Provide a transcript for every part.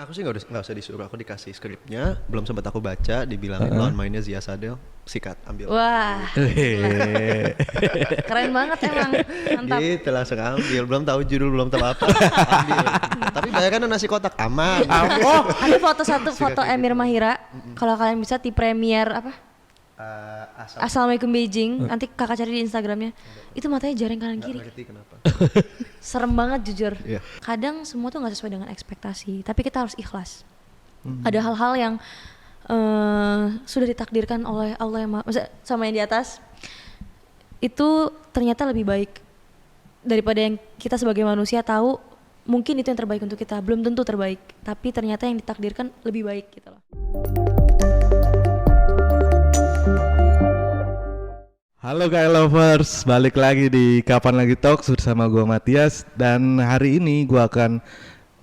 Aku sih nggak usah disuruh, aku dikasih skripnya, belum sempat aku baca, dibilangin lawan mainnya Zia Sadel, sikat ambil. Wah, gila. Keren banget emang, mantap. Gitu langsung ambil, belum tahu judul, belum tahu apa, ambil. Tapi bayarannya nasi kotak aman. Oh, ada foto Emir Mahira. Kalau kalian bisa di Premiere apa? Assalamualaikum Beijing. Nanti kakak cari di Instagramnya. Itu matanya jaring kanan kiri. Nggak ngerti kenapa. Serem banget jujur. Iya. Kadang semua tuh nggak sesuai dengan ekspektasi, tapi kita harus ikhlas. Ada hal-hal yang sudah ditakdirkan oleh Allah yang sama yang di atas. Itu ternyata lebih baik daripada yang kita sebagai manusia tahu. Mungkin itu yang terbaik untuk kita, belum tentu terbaik, tapi ternyata yang ditakdirkan lebih baik gitu loh. Halo KL Lovers, balik lagi di Kapan Lagi Talks bersama gue Matias. Dan hari ini gue akan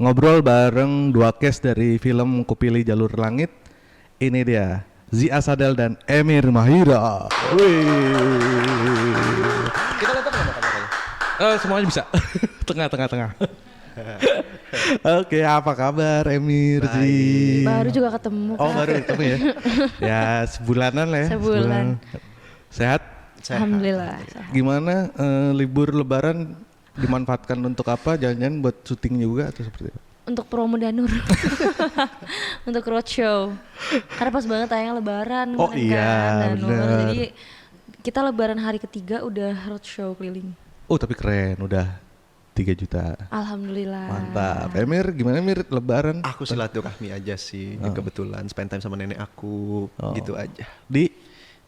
ngobrol bareng dua cast dari film Kupilih Jalur Langit. Ini dia, Zia Sadel dan Emir Mahira. Kita lihat apa namanya? Semuanya bisa, tengah-tengah. Oke, apa kabar Emir? Zi? Baru juga ketemu. Oh baru ketemu ya? Ya sebulanan lah ya. Sebulan. Sehat? Alhamdulillah. Gimana libur lebaran dimanfaatkan untuk apa? Jangan-jangan buat syuting juga atau seperti apa? Untuk promo Danur. Untuk roadshow. Karena pas banget tayang lebaran. Oh kemarin iya, kan, Danur. bener. Jadi kita lebaran hari ketiga udah roadshow keliling. Oh tapi keren, udah 3 juta. Alhamdulillah. Mantap. Emir gimana Mir lebaran? Aku silaturahmi aja sih, kebetulan spend time sama nenek aku, gitu aja.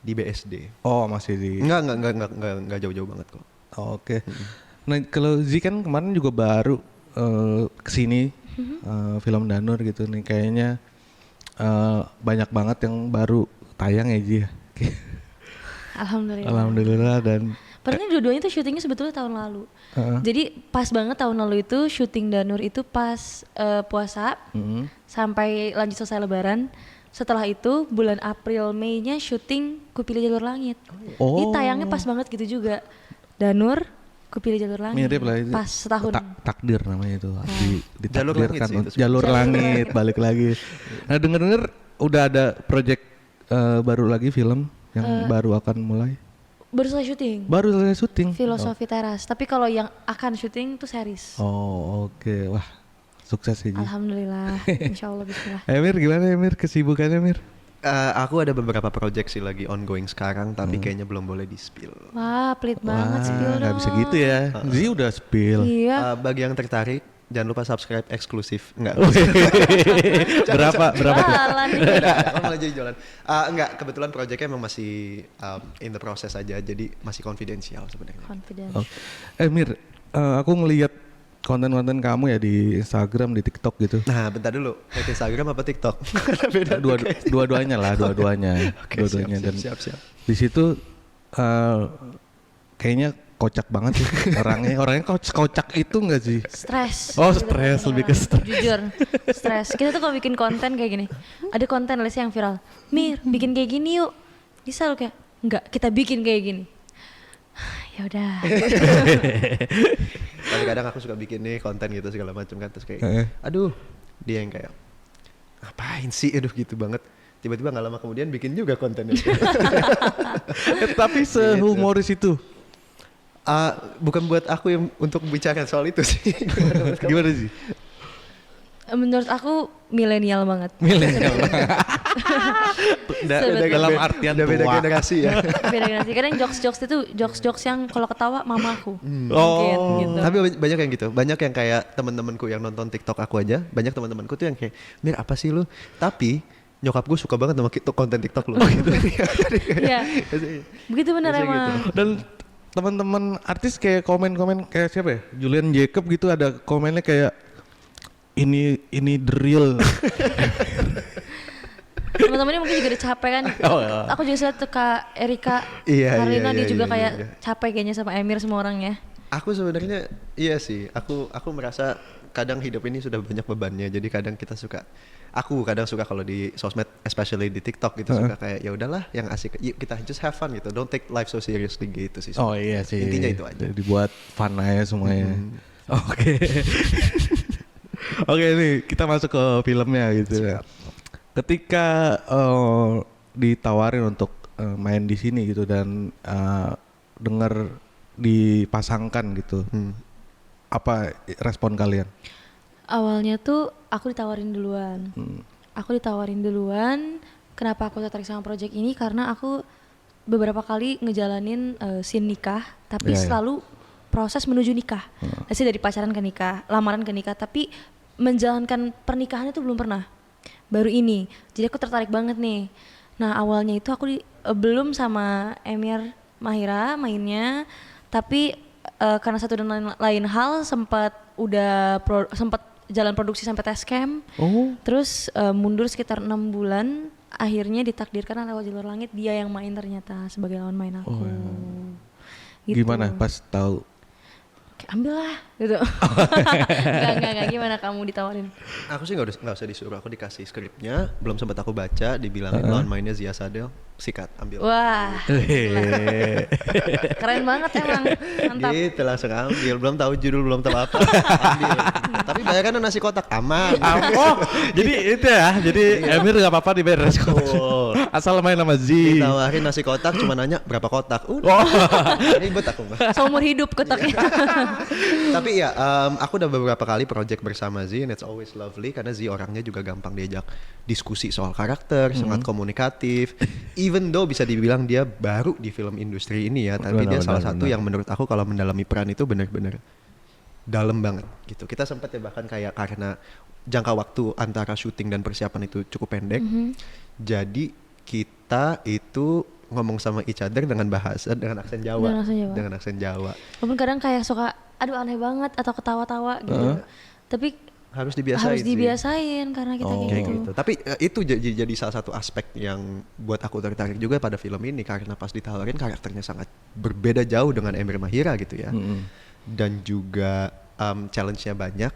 Di BSD. Oh masih di. Enggak jauh-jauh banget kok. Oh, oke. Nah kalau Zi kan kemarin juga baru kesini film Danur gitu nih, kayaknya banyak banget yang baru tayang ya Zi. Alhamdulillah. Alhamdulillah. Dan Padahal dua-duanya tuh syutingnya sebetulnya tahun lalu. Jadi pas banget tahun lalu itu syuting Danur itu pas puasa sampai lanjut selesai lebaran. Setelah itu bulan April Mei-nya syuting Kupilih Jalur Langit. Oh. Ini tayangnya pas banget gitu juga. Danur Kupilih Jalur Langit. mirip lah itu. Pas setahun. Takdir namanya itu. Jalur Langit Ditakdirkan sih itu jalur langit balik lagi. Nah denger-denger udah ada project baru lagi film yang baru akan mulai. Baru selesai syuting. Baru selesai syuting. Filosofi Teras. Tapi kalau yang akan syuting tuh series. Oh oke. Wah sukses sih Ji. Alhamdulillah. Insyaallah bismillah. Emir gimana Emir kesibukannya Emir? Aku ada beberapa project sih lagi ongoing sekarang, tapi kayaknya belum boleh di-spill. Wah, pelit banget spill dong. Nggak bisa gitu ya. Zi udah spill. Iya. Bagi yang tertarik, jangan lupa subscribe eksklusif. Enggak. berapa tuh? Jalan nih. Aku malah jadi jualan. Enggak, kebetulan projectnya emang masih in the process aja, jadi masih confidential sebenarnya. Confident. Oh. Emir, aku ngelihat konten-konten kamu ya di Instagram, di TikTok gitu. Nah, bentar dulu. Ke Instagram apa TikTok? Beda. Dua-duanya lah, dua-duanya. Oke, Dua-duanya. Dan siap. di situ kayaknya kocak banget sih orangnya kocak itu enggak sih? Stres. Oh, stres, lebih ke stres. Jujur, stres. Kita tuh kalau bikin konten kayak gini, ada konten lesnya yang viral. Mir, bikin kayak gini yuk. Bisa lo kayak, enggak, kita bikin kayak gini. Ya udah. Kadang-kadang aku suka bikin nih konten gitu segala macam kan, terus kayak aduh, dia yang kayak ngapain sih, aduh gitu banget. Tiba-tiba nggak lama kemudian bikin juga kontennya. Tapi sehumoris itu. Bukan buat aku yang untuk bicara soal itu sih. Gimana sih? Menurut aku milenial banget. Milenial. Sebetulnya. Dalam artian udah beda tua. generasi ya. Beda generasi. Kadang jokes-jokes itu jokes-jokes yang kalau ketawa mamaku. Oh. Gitu. Tapi banyak yang gitu, banyak yang kayak teman-temanku yang nonton TikTok aku aja, banyak teman-temanku tuh yang kayak, Mir apa sih lu? Tapi nyokap gue suka banget sama konten TikTok lu. Gitu. Iya. Begitu benar Biasanya emang. gitu. Dan teman-teman artis kayak komen-komen kayak siapa ya? Julian Jacob gitu ada komennya kayak ini the real. Teman-temannya mungkin juga udah capek kan. Oh, iya. Aku juga lihat tuh Kak Erika Iya, Karina, dia juga iya, kayak iya. capek kayaknya sama Emir semua orangnya. Aku sebenarnya iya sih, aku merasa kadang hidup ini sudah banyak bebannya, jadi kadang kita suka, aku kadang suka kalau di sosmed, especially di TikTok gitu, suka kayak ya udahlah yang asik, yuk kita just have fun gitu, don't take life so seriously gitu sih. Oh iya sih. Intinya itu aja. Dibuat fun aja semuanya. Oke. Oke nih, kita masuk ke filmnya gitu ya. Ketika ditawarin untuk main di sini gitu dan dengar dipasangkan gitu, apa respon kalian? Awalnya tuh aku ditawarin duluan. Kenapa aku tertarik sama project ini? Karena aku beberapa kali ngejalanin scene nikah, tapi Iya, iya. selalu proses menuju nikah. Jadi dari pacaran ke nikah, lamaran ke nikah, tapi menjalankan pernikahan itu belum pernah. Baru ini. Jadi aku tertarik banget nih. Nah, awalnya itu aku belum sama Emir Mahira mainnya, tapi karena satu dan lain hal sempat sempat jalan produksi sampai test camp. Oh, Terus mundur sekitar 6 bulan, akhirnya ditakdirkan lewat jalur langit dia yang main ternyata sebagai lawan main aku. Gitu. gimana pas tahu? Kayak, ambil lah gitu. Enggak, gimana kamu ditawarin? Aku sih nggak usah disuruh, aku dikasih skripnya, belum sempat aku baca, dibilangin lawan mainnya Zia Sadel, sikat, ambil. Wah, keren banget emang, mantap. Gitu langsung ambil, belum tahu judul, belum tahu apa, ambil. Tapi bayarannya nasi kotak aman. Oh, jadi itu ya. Jadi Emir nggak apa-apa dibayar nasi kotak. Betul. Asal main sama Z. Ditawarin nasi kotak, cuma nanya berapa kotak. Oh. Ribet aku mah. Seumur hidup kotaknya. Tapi ya, aku udah beberapa kali project bersama Z, and it's always lovely karena Z orangnya juga gampang diajak diskusi soal karakter, sangat komunikatif. Even though bisa dibilang dia baru di film industri ini ya, tapi dia salah satu yang menurut aku kalau mendalami peran itu benar-benar dalam banget gitu. Kita sempat ya bahkan kayak karena jangka waktu antara syuting dan persiapan itu cukup pendek, jadi kita itu ngomong sama each other dengan bahasa dengan aksen Jawa. Dengan aksen Jawa. Walaupun kadang kayak suka aduh aneh banget atau ketawa-tawa gitu. Tapi Harus dibiasain sih. dibiasain karena kita kayak Kayak gitu. gitu. Tapi itu jadi salah satu aspek yang buat aku tertarik juga pada film ini karena pas ditawarin karakternya sangat berbeda jauh dengan Emir Mahira gitu ya. Dan juga challenge-nya banyak.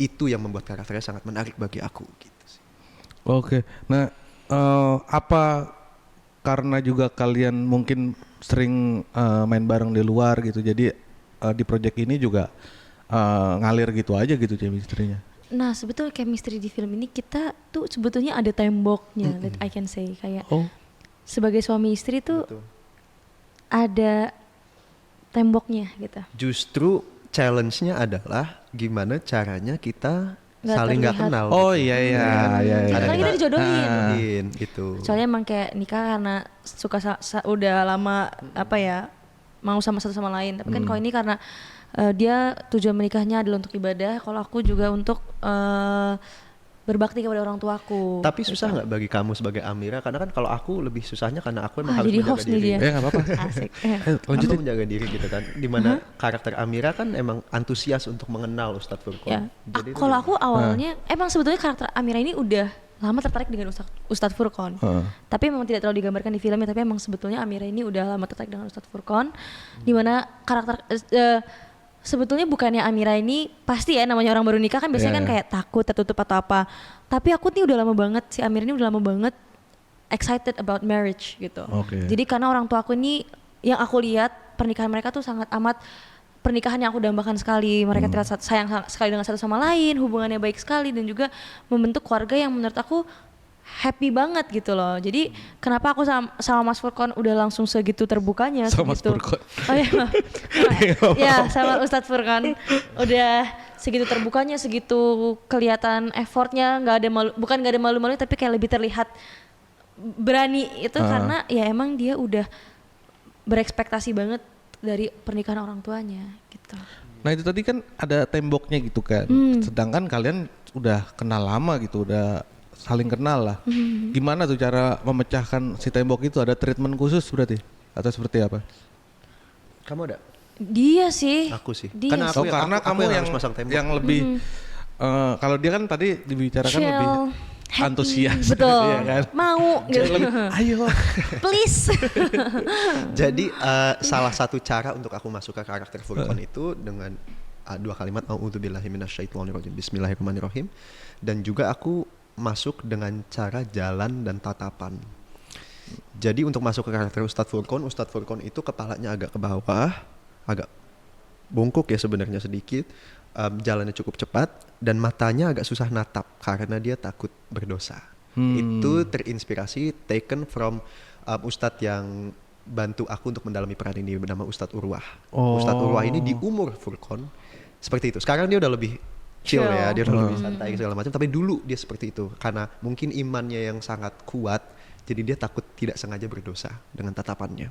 Itu yang membuat karakternya sangat menarik bagi aku gitu sih. Oke. Nah, apa karena juga kalian mungkin sering main bareng di luar gitu. Jadi di project ini juga ngalir gitu aja gitu chemistry-nya. Nah, sebetulnya chemistry di film ini kita tuh sebetulnya ada temboknya, that I can say. Kayak sebagai suami istri tuh Betul. ada temboknya gitu. Justru challenge-nya adalah gimana caranya kita saling nggak terlihat. kenal. Oh gitu. iya iya iya. Karena kita dijodohin. Gitu. Soalnya emang kayak nikah karena suka udah lama apa ya mau sama satu sama lain. Tapi kan kalau ini karena dia tujuan menikahnya adalah untuk ibadah. Kalau aku juga untuk berbakti kepada orang tuaku. Tapi susah nggak bagi kamu sebagai Amira? Karena kan kalau aku lebih susahnya karena aku emang harus jadi menjaga host nih diri. dia. Nggak apa-apa. Asik. Aku menjaga diri gitu kan. Dimana karakter Amira kan emang antusias untuk mengenal Ustadz Furqon. Ya. Jadi itu Kalau aku awalnya emang sebetulnya karakter Amira ini udah lama tertarik dengan Ustadz Furqon. Tapi memang tidak terlalu digambarkan di filmnya, tapi emang sebetulnya Amira ini udah lama tertarik dengan Ustadz Furqon. Dimana karakter sebetulnya bukannya Amira ini pasti ya namanya orang baru nikah kan biasanya kan kayak takut tertutup atau apa. Tapi aku nih udah lama banget, si Amira ini udah lama banget excited about marriage gitu. Jadi karena orang tua aku ini yang aku lihat pernikahan mereka tuh sangat amat pernikahan yang aku dambakan sekali. Mereka terlihat sayang sekali dengan satu sama lain, hubungannya baik sekali dan juga membentuk keluarga yang menurut aku happy banget gitu loh. Jadi kenapa aku sama Mas Furqon udah langsung segitu terbukanya Sama Mas segitu. Furqon. Oh iya. Ya, sama Ustadz Furqon udah segitu terbukanya, segitu kelihatan effortnya, bukan nggak ada malu-malu tapi kayak lebih terlihat berani itu karena ya emang dia udah berekspektasi banget dari pernikahan orang tuanya gitu. Nah itu tadi kan ada temboknya gitu kan. Sedangkan kalian udah kenal lama gitu, udah saling kenal lah. Gimana tuh cara memecahkan si tembok itu? Ada treatment khusus berarti? Atau seperti apa? Kamu ada? Dia sih. Aku sih. Dia Karena sih. Karena aku kamu yang harus masang tembok. yang lebih kalau dia kan tadi dibicarakan Chill, lebih happy, antusias. betul. Iya kan? Mau gitu. Ayo. Please. Jadi salah satu cara untuk aku masuk ke karakter Furqon itu dengan dua kalimat a'udzubillahi minasyaitonirrajim, bismillahirrahmanirrahim, dan juga aku masuk dengan cara jalan dan tatapan. Jadi untuk masuk ke karakter Ustadz Furqon itu kepalanya agak ke bawah, agak bungkuk ya sebenarnya sedikit, jalannya cukup cepat dan matanya agak susah natap karena dia takut berdosa. Itu terinspirasi taken from ustadz yang bantu aku untuk mendalami peran ini bernama Ustadz Urwah. Ustadz Urwah ini di umur Furqan seperti itu. Sekarang dia udah lebih chill ya, dia udah lebih santai segala macam. Tapi dulu dia seperti itu karena mungkin imannya yang sangat kuat, jadi dia takut tidak sengaja berdosa dengan tatapannya.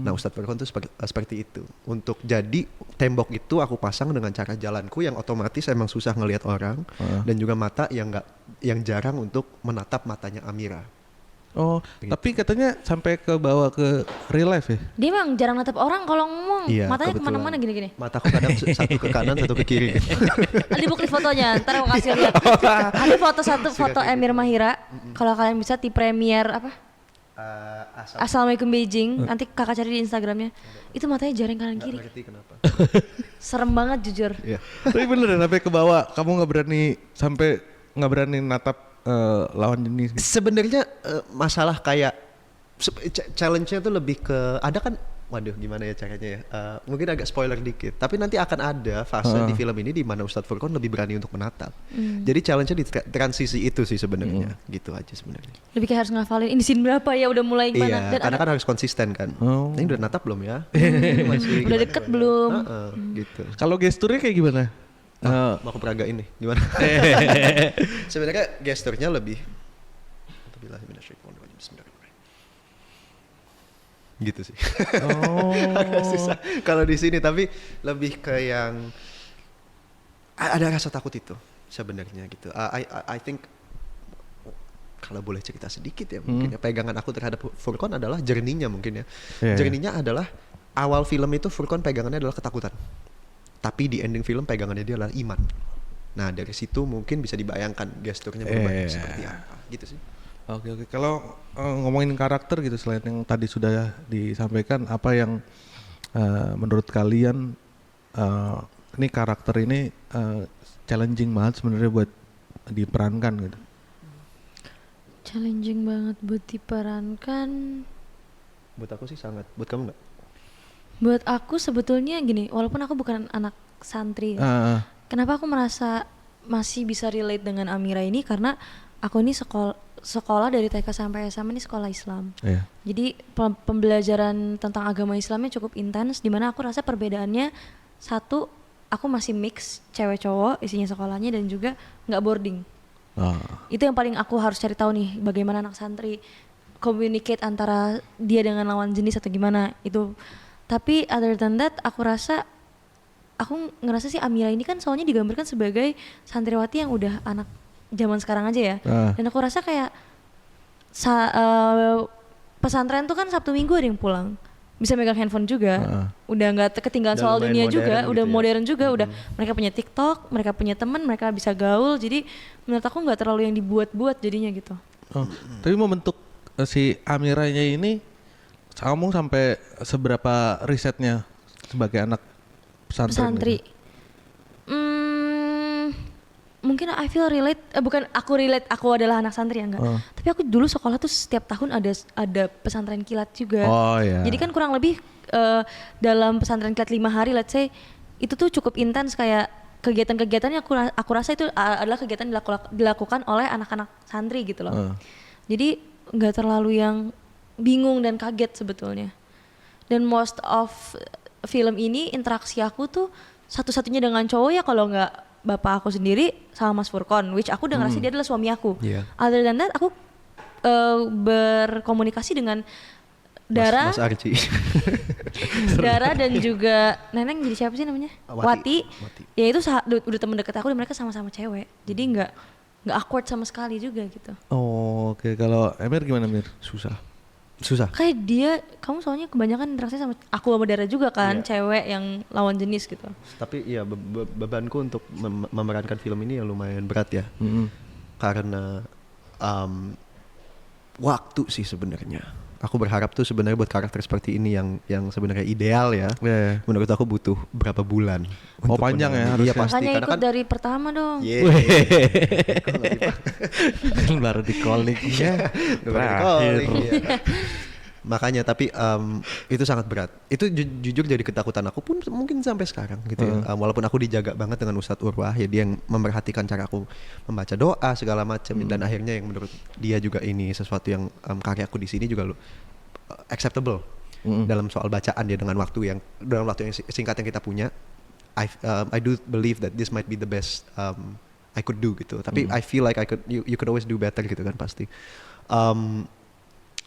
Nah Ustadz Furqan itu seperti itu. Untuk jadi tembok itu aku pasang dengan cara jalanku yang otomatis emang susah ngelihat orang dan juga mata yang jarang untuk menatap matanya Amira. Gitu. Tapi katanya sampai ke bawah ke real life ya? Dia memang jarang natap orang kalau ngomong. Iya, Matanya kebetulan. kemana-mana gini-gini. Mataku kadang satu ke kanan, satu ke kiri. Ada bukti fotonya, ntar aku kasih lihat. Ada foto Emir Mahira. Kalau kalian bisa di Premiere apa? Assalamualaikum Beijing. Nanti kakak cari di Instagramnya. Itu matanya jaring kanan kiri. Ngerti kenapa? Serem banget jujur. Iya. Tapi beneran sampai ke bawah, kamu nggak berani natap lawan jenis gitu. Sebenarnya masalah kayak challenge-nya tuh lebih ke ada kan, waduh gimana ya caranya ya, mungkin agak spoiler dikit, tapi nanti akan ada fase di film ini di mana Ustadz Furqan lebih berani untuk menatap. Jadi challenge-nya di transisi itu sih sebenarnya, gitu aja sebenarnya. Lebih kayak harus ngafalin ini scene berapa ya, udah mulai gimana. Iya, karena kan harus konsisten kan. Ini udah natap belum ya? Masih udah deket belum? Gitu. Kalau gesturnya kayak gimana? Mau aku peraga ini gimana? Sebenarnya gesturnya lebih gitu sih. Agak susah kalau di sini, tapi lebih ke yang ada rasa takut itu sebenarnya gitu. I think kalau boleh cerita sedikit ya mungkin ya, pegangan aku terhadap Furqan adalah journey-nya mungkin ya. Journey-nya adalah awal film itu Furqan pegangannya adalah ketakutan. Tapi di ending film pegangannya dia adalah iman. Nah dari situ mungkin bisa dibayangkan gesturnya berubah seperti apa gitu sih. Oke. Kalau ngomongin karakter gitu, selain yang tadi sudah disampaikan, apa yang menurut kalian ini karakter ini challenging banget sebenarnya buat diperankan gitu? Challenging banget buat diperankan. Buat aku sih sangat. Buat kamu nggak? Buat aku sebetulnya gini, walaupun aku bukan anak santri, kenapa aku merasa masih bisa relate dengan Amira ini, karena aku ini sekolah dari TK sampai SMA ini sekolah Islam. Jadi pembelajaran tentang agama Islamnya cukup intens, dimana aku rasa perbedaannya satu, aku masih mix cewek cowok isinya sekolahnya, dan juga nggak boarding. Itu yang paling aku harus cari tahu nih, bagaimana anak santri communicate antara dia dengan lawan jenis atau gimana itu. Tapi other than that, aku ngerasa sih Amira ini kan soalnya digambarkan sebagai santriwati yang udah anak zaman sekarang aja ya. Dan aku rasa kayak pesantren tuh kan Sabtu Minggu ada yang pulang, bisa megang handphone juga, udah nggak ketinggalan soal dunia juga, udah gitu modern juga, udah mereka punya TikTok, mereka punya teman, mereka bisa gaul. Jadi menurut aku nggak terlalu yang dibuat-buat jadinya gitu. Tapi membentuk si Amiranya ini, kamu sampai seberapa risetnya sebagai anak pesantri? Mungkin I feel relate, bukan aku relate, aku adalah anak santri ya enggak. Tapi aku dulu sekolah tuh setiap tahun ada pesantren kilat juga. Jadi kan kurang lebih dalam pesantren kilat 5 hari, let's say, itu tuh cukup intens, kayak kegiatan-kegiatannya aku rasa itu adalah kegiatan dilakukan oleh anak-anak santri gitu loh. Jadi nggak terlalu yang bingung dan kaget sebetulnya. Dan most of film ini interaksi aku tuh satu-satunya dengan cowok ya, kalau nggak bapak aku sendiri sama Mas Furqan, which aku udah ngerasa dia adalah suami aku. Other than that, aku berkomunikasi dengan Dara, Mas Arci. Dara dan juga Neneng, jadi siapa sih namanya? Wati. Ya itu udah temen deket aku, dan mereka sama-sama cewek. Jadi nggak awkward sama sekali juga gitu. Oke. Kalau Emir gimana, Mir? Susah. Kayak dia, kamu soalnya kebanyakan interaksi sama aku sama Dara juga kan, cewek yang lawan jenis gitu. Tapi ya bebanku untuk memerankan film ini yang lumayan berat ya. Karena waktu sih sebenarnya. Aku berharap tuh sebenarnya buat karakter seperti ini yang sebenarnya ideal ya. Menurut aku butuh berapa bulan. Panjang ya harusnya. Iya pasti. Makanya ikut kan dari pertama dong. Baru di calling. Baru di calling. Makanya tapi itu sangat berat. Itu jujur jadi ketakutan aku pun mungkin sampai sekarang gitu ya. Walaupun aku dijaga banget dengan Ustadz Urwah ya, dia yang memperhatikan cara aku membaca doa segala macam dan akhirnya yang menurut dia juga ini sesuatu yang karyaku di sini juga acceptable dalam soal bacaan dia dengan waktu yang dalam waktu yang singkat yang kita punya. I do believe that this might be the best I could do gitu. Tapi I feel like you could always do better gitu kan pasti.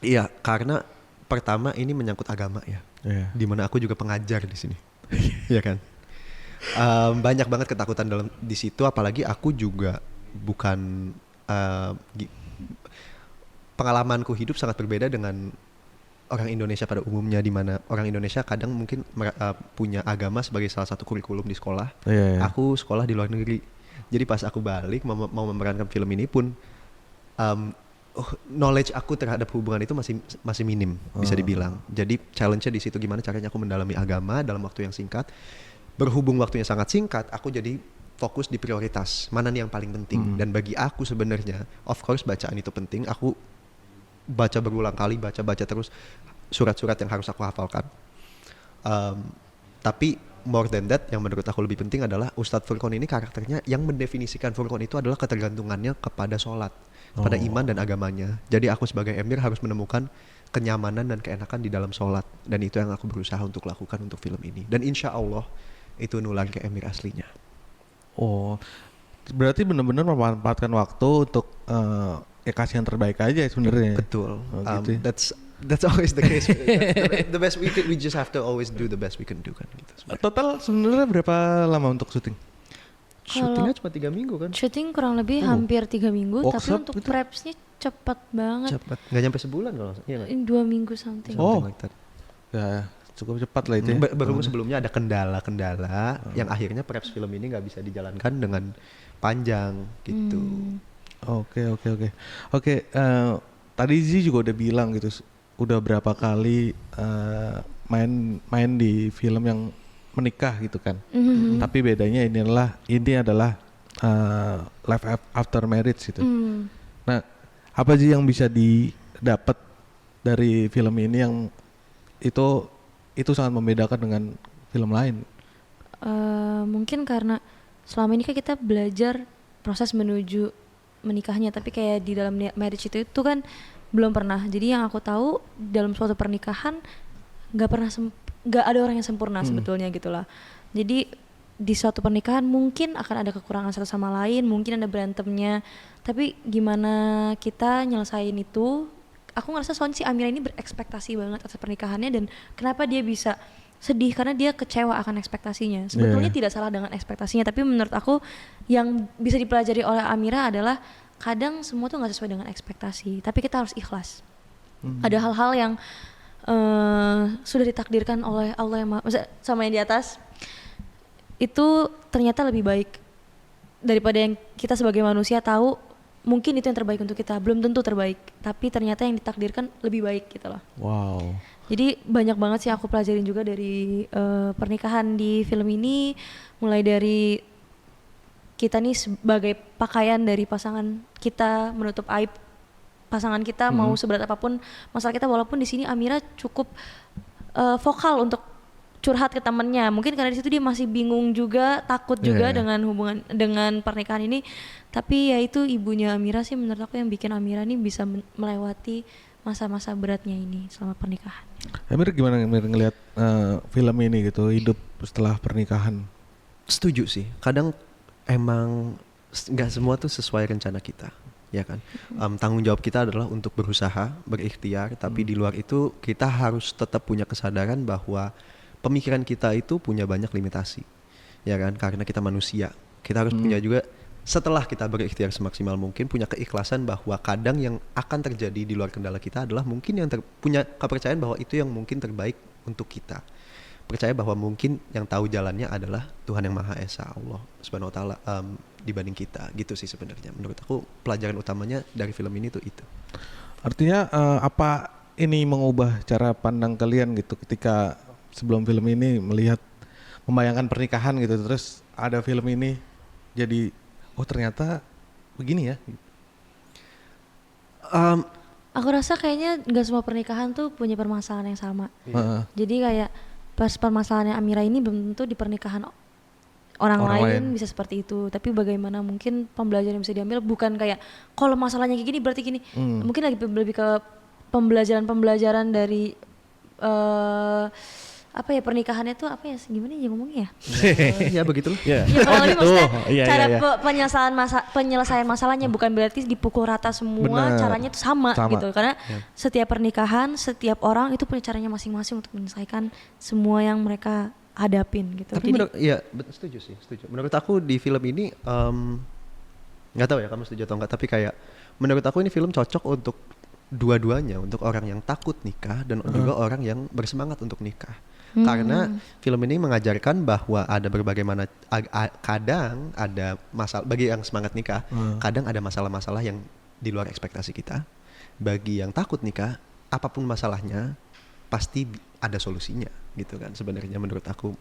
Iya, karena pertama ini menyangkut agama ya, dimana aku juga pengajar di sini, ya kan. Banyak banget ketakutan di situ, apalagi aku juga bukan pengalamanku hidup sangat berbeda dengan orang Indonesia pada umumnya, di mana orang Indonesia kadang mungkin punya agama sebagai salah satu kurikulum di sekolah. Aku sekolah di luar negeri, jadi pas aku balik mau memerankan film ini pun knowledge aku terhadap hubungan itu masih minim bisa dibilang. Jadi challenge-nya di situ gimana caranya aku mendalami agama dalam waktu yang singkat. Berhubung waktunya sangat singkat, aku jadi fokus di prioritas mana nih yang paling penting. Dan bagi aku sebenarnya, of course bacaan itu penting. Aku baca berulang kali, baca terus surat-surat yang harus aku hafalkan. Tapi more than that, yang menurut aku lebih penting adalah Ustadz Furqon ini karakternya yang mendefinisikan Furqon itu adalah ketergantungannya kepada sholat, kepada iman dan agamanya. Jadi aku sebagai emir harus menemukan kenyamanan dan keenakan di dalam sholat, dan itu yang aku berusaha untuk lakukan untuk film ini. Dan insya Allah itu nular ke emir aslinya. Oh, berarti benar-benar memanfaatkan waktu untuk ya kasih yang terbaik aja sebenarnya. Betul. Gitu. That's always the case. The best we just have to always do the best we can do kan gitu. Total sebenarnya berapa lama untuk syuting? Syutingnya cuma 3 minggu kan? Syuting kurang lebih hampir 3 minggu, Workshop tapi untuk gitu? prepsnya cepat banget. Cepat. Nggak nyampe sebulan kalau iya nggak? 2 minggu something. Something like that. Ya cukup cepat lah itu ya. Berhubung sebelumnya ada kendala-kendala yang akhirnya preps film ini nggak bisa dijalankan dengan panjang gitu. Oke, tadi Zee juga udah bilang gitu, udah berapa kali main di film yang menikah gitu kan. Tapi bedanya ini adalah life after marriage gitu. Nah, apa sih yang bisa didapat dari film ini yang itu sangat membedakan dengan film lain? Mungkin karena selama ini kan kita belajar proses menuju menikahnya, tapi kayak di dalam marriage itu kan belum pernah. Jadi yang aku tahu dalam suatu pernikahan nggak ada orang yang sempurna sebetulnya gitulah. Jadi di suatu pernikahan mungkin akan ada kekurangan satu sama lain, mungkin ada berantemnya, tapi gimana kita nyelesain itu. Aku ngerasa soalnya si Amira ini berekspektasi banget atas pernikahannya, dan kenapa dia bisa sedih karena dia kecewa akan ekspektasinya. Sebetulnya tidak salah dengan ekspektasinya, tapi menurut aku yang bisa dipelajari oleh Amira adalah kadang semua tuh nggak sesuai dengan ekspektasi, tapi kita harus ikhlas. Ada hal-hal yang sudah ditakdirkan oleh Allah yang sama yang di atas, itu ternyata lebih baik daripada yang kita sebagai manusia tahu. Mungkin itu yang terbaik untuk kita, belum tentu terbaik, tapi ternyata yang ditakdirkan lebih baik gitu loh. Wow. Jadi banyak banget sih aku pelajarin juga dari pernikahan di film ini, mulai dari kita nih sebagai pakaian dari pasangan kita, menutup aib pasangan kita, mau seberat apapun masalah kita. Walaupun di sini Amira cukup vokal untuk curhat ke temennya, mungkin karena di situ dia masih bingung juga, takut juga dengan hubungan dengan pernikahan ini. Tapi ya itu ibunya Amira sih menurut aku yang bikin Amira nih bisa melewati masa-masa beratnya ini selama pernikahan. Amir gimana ngelihat film ini gitu, hidup setelah pernikahan? Setuju sih. Kadang emang nggak semua tuh sesuai rencana kita, ya kan. Tanggung jawab kita adalah untuk berusaha, berikhtiar, tapi di luar itu kita harus tetap punya kesadaran bahwa pemikiran kita itu punya banyak limitasi, ya kan, karena kita manusia. Kita harus punya juga, setelah kita berikhtiar semaksimal mungkin, punya keikhlasan bahwa kadang yang akan terjadi di luar kendala kita adalah mungkin yang punya kepercayaan bahwa itu yang mungkin terbaik untuk kita. Percaya bahwa mungkin yang tahu jalannya adalah Tuhan yang Maha Esa, Allah Subhanahu wa taala, dibanding kita. Gitu sih sebenarnya. Menurut aku pelajaran utamanya dari film ini tuh itu. Artinya apa ini mengubah cara pandang kalian gitu ketika sebelum film ini melihat, membayangkan pernikahan gitu, terus ada film ini jadi oh ternyata begini ya. Aku rasa kayaknya nggak semua pernikahan tuh punya permasalahan yang sama. Heeh. Jadi kayak pas permasalahannya Amira ini belum tentu di pernikahan orang Orang lain lain. bisa seperti itu. Tapi bagaimana mungkin pembelajaran yang bisa diambil bukan kayak kalau masalahnya kayak gini berarti gini. Mungkin lebih ke pembelajaran dari apa ya pernikahannya tuh apa ya gimana ya ngomongnya ya? Ya begitulah. Iya. Ya kurang lebih gitu. maksudnya Iya, cara iya, iya. penyelesaian masalahnya bukan berarti dipukul rata semua, Benar. caranya tuh sama Sama. gitu. Karena setiap pernikahan, setiap orang itu punya caranya masing-masing untuk menyelesaikan semua yang mereka hadapin gitu. Tapi setuju sih, setuju. Menurut aku di film ini nggak tahu ya kamu setuju atau enggak, tapi kayak menurut aku ini film cocok untuk dua-duanya, untuk orang yang takut nikah dan juga orang yang bersemangat untuk nikah. Karena film ini mengajarkan bahwa ada berbagai kadang ada masalah bagi yang semangat nikah, kadang ada masalah-masalah yang di luar ekspektasi kita. Bagi yang takut nikah, apapun masalahnya pasti ada solusinya gitu kan sebenarnya menurut aku.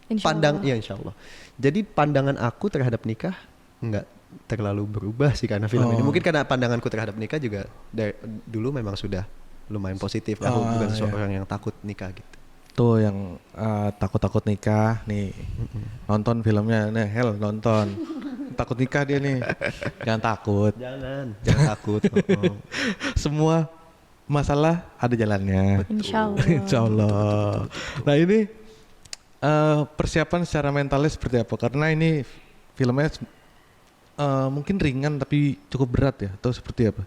Insya Allah. Jadi pandangan aku terhadap nikah nggak terlalu berubah sih karena film ini. Mungkin karena pandanganku terhadap nikah juga dari dulu memang sudah lumayan positif. Aku bukan seseorang yang takut nikah gitu. Tuh yang takut-takut nikah nih nonton filmnya nih nonton takut nikah dia nih jangan takut Jangan takut. semua masalah ada jalannya. Insya Allah. Insya Allah. Nah ini persiapan secara mentalnya seperti apa? Karena ini filmnya mungkin ringan tapi cukup berat ya atau seperti apa?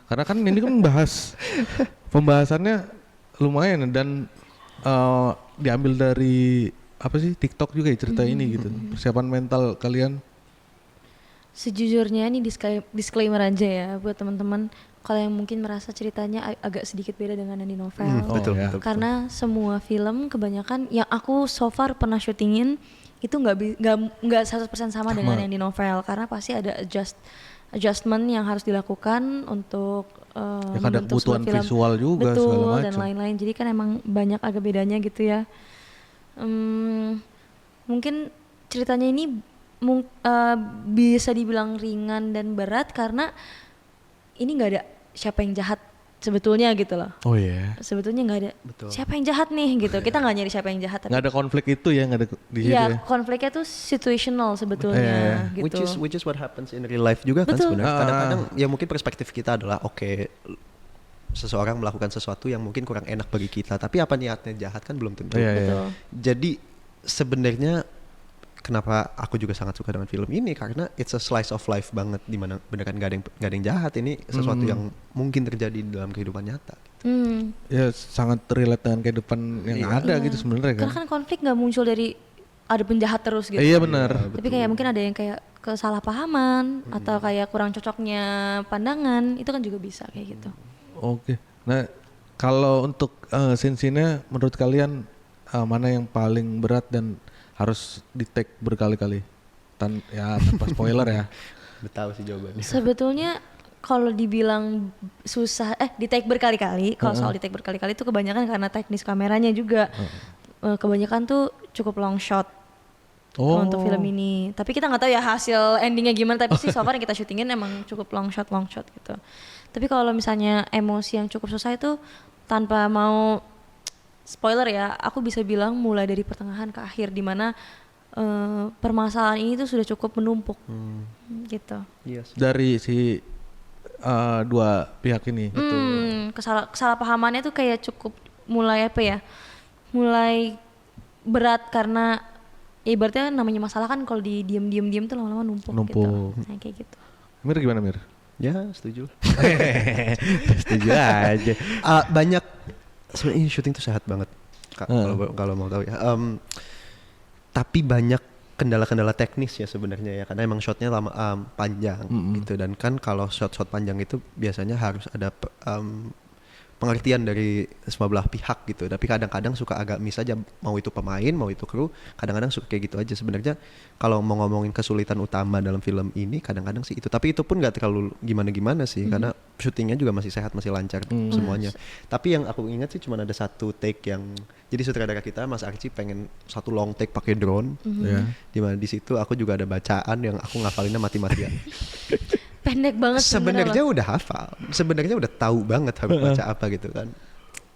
Karena kan ini kan pembahasannya lumayan dan diambil dari apa sih TikTok juga ya cerita ini gitu. Persiapan mental kalian? Sejujurnya ini disclaimer aja ya buat teman-teman kalau yang mungkin merasa ceritanya agak sedikit beda dengan yang di novel. Betul. Karena semua film kebanyakan yang aku so far pernah syutingin itu nggak 100% sama dengan yang di novel karena pasti ada adjustment yang harus dilakukan untuk Ya kadang membentuk kebutuhan sebuah film. visual juga Betul, segala macam. dan lain-lain. Jadi kan emang banyak agak bedanya gitu ya. Mungkin ceritanya ini bisa dibilang ringan dan berat karena ini nggak ada siapa yang jahat sebetulnya gitu loh. Oh iya. Sebetulnya nggak ada Betul. siapa yang jahat nih gitu. Kita nggak nyari siapa yang jahat. Tapi Nggak ada konflik itu ya, nggak ada di situ iya, ya. konfliknya tuh situational sebetulnya gitu. Which is what happens in real life juga kan Betul. sebenarnya. Kadang-kadang ya mungkin perspektif kita adalah oke, seseorang melakukan sesuatu yang mungkin kurang enak bagi kita, tapi apa niatnya jahat kan belum tentu. Iya, iya. Betul. Jadi sebenarnya kenapa aku juga sangat suka dengan film ini karena it's a slice of life banget, dimana beneran gak ada yang jahat, ini sesuatu yang mungkin terjadi dalam kehidupan nyata. Ya sangat relate dengan kehidupan yang ada gitu sebenarnya kan. Karena kan konflik nggak muncul dari ada penjahat terus gitu. Iya benar. Tapi kayak mungkin ada yang kayak kesalahpahaman atau kayak kurang cocoknya pandangan, itu kan juga bisa kayak gitu. Oke. Nah, kalau untuk scene-nya menurut kalian mana yang paling berat dan harus di-take berkali-kali? Tanpa spoiler ya. Tahu sih jawabannya. Sebetulnya kalau dibilang susah di take berkali-kali, kalau soal di take berkali-kali itu kebanyakan karena teknis kameranya juga. Kebanyakan tuh cukup long shot untuk film ini. Tapi kita nggak tahu ya hasil endingnya gimana, tapi sih so far yang kita syutingin emang cukup long shot gitu. Tapi kalau misalnya emosi yang cukup susah itu tanpa mau spoiler ya, aku bisa bilang mulai dari pertengahan ke akhir di mana permasalahan ini tuh sudah cukup menumpuk gitu. Yes. Dari si dua pihak ini. Kesalahpahamannya tuh kayak cukup mulai apa ya? Mulai berat karena ibaratnya namanya masalah kan kalau di diem tuh lama-lama numpuk gitu. Nah, kayak gitu. Mir gimana Mir? Ya setuju. Setuju aja. Banyak sebenarnya ini syuting tuh sehat banget kalau mau tahu ya. Tapi banyak kendala-kendala teknis ya sebenarnya ya, karena emang shotnya lama panjang gitu, dan kan kalau shot panjang itu biasanya harus ada pengertian dari semua belah pihak gitu. Tapi kadang-kadang suka agak miss aja, mau itu pemain mau itu kru, kadang-kadang suka kayak gitu aja. Sebenarnya kalau mau ngomongin kesulitan utama dalam film ini kadang-kadang sih itu, tapi itu pun gak terlalu gimana-gimana sih karena syutingnya juga masih sehat, masih lancar semuanya. Tapi yang aku ingat sih cuma ada satu take yang, jadi sutradara kita Mas Archie pengen satu long take pakai drone, dimana di situ aku juga ada bacaan yang aku ngafalinnya mati-matian. pendek banget sebenarnya loh. udah hafal, sebenarnya udah tahu banget harus baca apa gitu kan.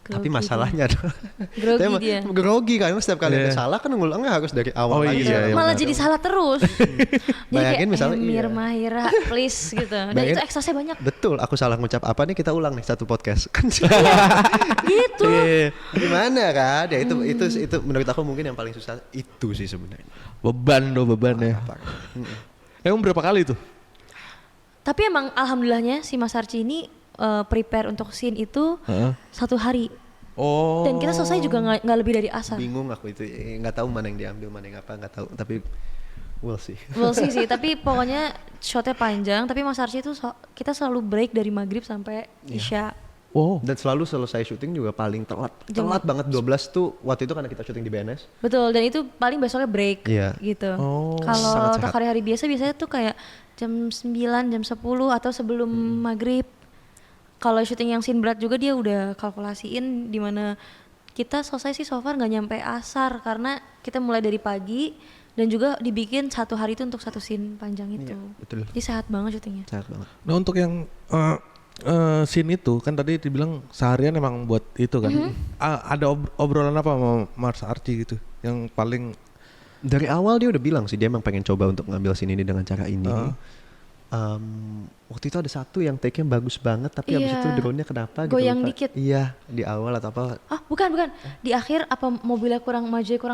Tapi Grogi masalahnya adalah Grogi saya dia. grogi kan setiap kali ada Iya. salah kan ngulangnya harus dari Oh awal lagi. iya, iya, Malah benar. jadi salah terus. Jadi Bayangin kayak misalnya, Emir iya. Mahira please gitu. Dan Bayangin- itu ekstra banyak. Betul, aku salah ngucap apa nih kita ulang nih satu podcast kan. Gitu. Iya. Gimana kan? Ya itu menurut aku mungkin yang paling susah itu sih sebenarnya. Beban ya. Emang berapa kali tuh? Tapi emang alhamdulillahnya si Mas Arci ini prepare untuk scene itu Heeh. 1 hari. Oh. Dan kita selesai juga nggak lebih dari asar. Bingung aku itu, nggak tahu mana yang diambil, mana yang apa nggak tahu. Tapi we'll see. We'll see sih, tapi pokoknya shotnya panjang. Tapi Mas Arci itu kita selalu break dari maghrib sampai isya. Wow. Dan selalu selesai syuting juga paling telat. Jam- Telat banget 12 tuh waktu itu karena kita syuting di BNS. Betul, dan itu paling besoknya break Iya. gitu. Oh. Kalau Sangat untuk sehat. hari-hari biasanya tuh kayak jam 9, jam 10 atau sebelum maghrib. Kalau syuting yang scene berat juga dia udah kalkulasiin di mana kita selesai sih so far nggak nyampe asar karena kita mulai dari pagi dan juga dibikin 1 hari itu untuk 1 scene panjang itu. Betul. Jadi sehat banget syutingnya. Sehat banget. Nah untuk yang scene itu kan tadi dibilang seharian emang buat itu kan. Ada obrolan apa sama Mas Arci gitu yang paling Dari awal dia udah bilang sih dia emang pengen coba untuk ngambil scene ini dengan cara ini. Waktu itu ada satu yang take-nya bagus banget tapi habis Iya. itu drone-nya kenapa gitu. Goyang lupa. dikit. Iya, di awal atau apa. Ah bukan. Di akhir apa mobilnya kurang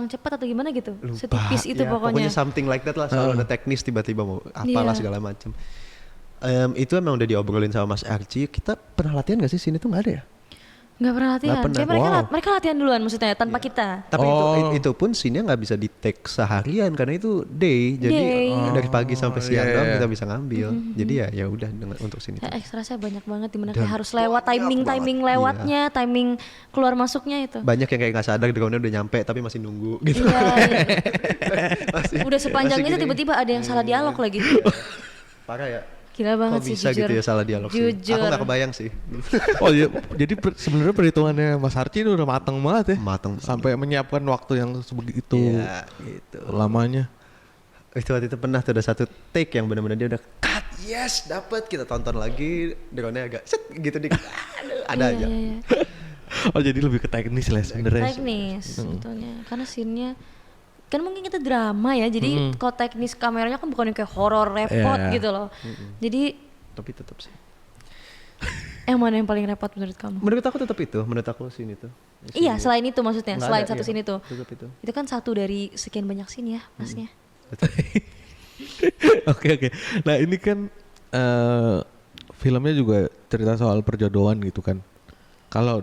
cepat atau gimana gitu? Lupa. Setipis itu Ya, pokoknya. something like that lah, selalu ada teknis tiba-tiba mau apalah Iya. segala macam. Itu emang udah diobrolin sama Mas Arci. Kita pernah latihan gak sih sini tuh nggak ada ya? Nggak pernah latihan. Nggak pernah. Kayak Wow. mereka latihan duluan maksudnya tanpa kita. Tapi Oh. itu pun scene-nya nggak bisa di take seharian karena itu day. Jadi Day. dari pagi sampai siang iya, doang iya. kita bisa ngambil. Jadi ya udah dengan untuk scene itu. Saya ekstra saya banyak banget dimana Dan kayak harus lewat timing banget. lewatnya, timing keluar masuknya itu. Banyak yang kayak nggak sadar drone-nya udah nyampe tapi masih nunggu gitu. Iya, iya. Masih- Udah sepanjang masih itu gini. tiba-tiba ada yang salah dialog lagi. Parah ya. Gila banget Kok sih bisa jujur. gitu ya salah dialog sih? Jujur. Aku nggak kebayang sih. Oh iya, jadi sebenarnya perhitungannya Mas Arci itu udah matang banget ya. Mateng. Sampai menyiapkan waktu yang sebegitu Iya, gitu. lamanya. Itu waktu itu pernah tuh ada satu take yang benar-benar dia udah cut, yes, dapat. Kita tonton lagi, drone-nya agak set gitu dikit. Aduh, ada aja. Iya. Oh jadi lebih ke teknis lah sebenarnya. Teknis sebetulnya. Karena scene-nya kan mungkin kita drama ya. Jadi kalau teknis kameranya kan bukan yang kayak horor repot Iya. gitu loh. Jadi Tapi tetap sih. yang mana yang paling repot menurut kamu? Menurut aku tetap itu, menurut aku scene itu. Iya, selain itu maksudnya, Nggak selain ada, satu iya. scene itu. Tetap itu. Itu kan satu dari sekian banyak scene ya, masnya. Oke. Nah ini kan filmnya juga cerita soal perjodohan gitu kan. Kalau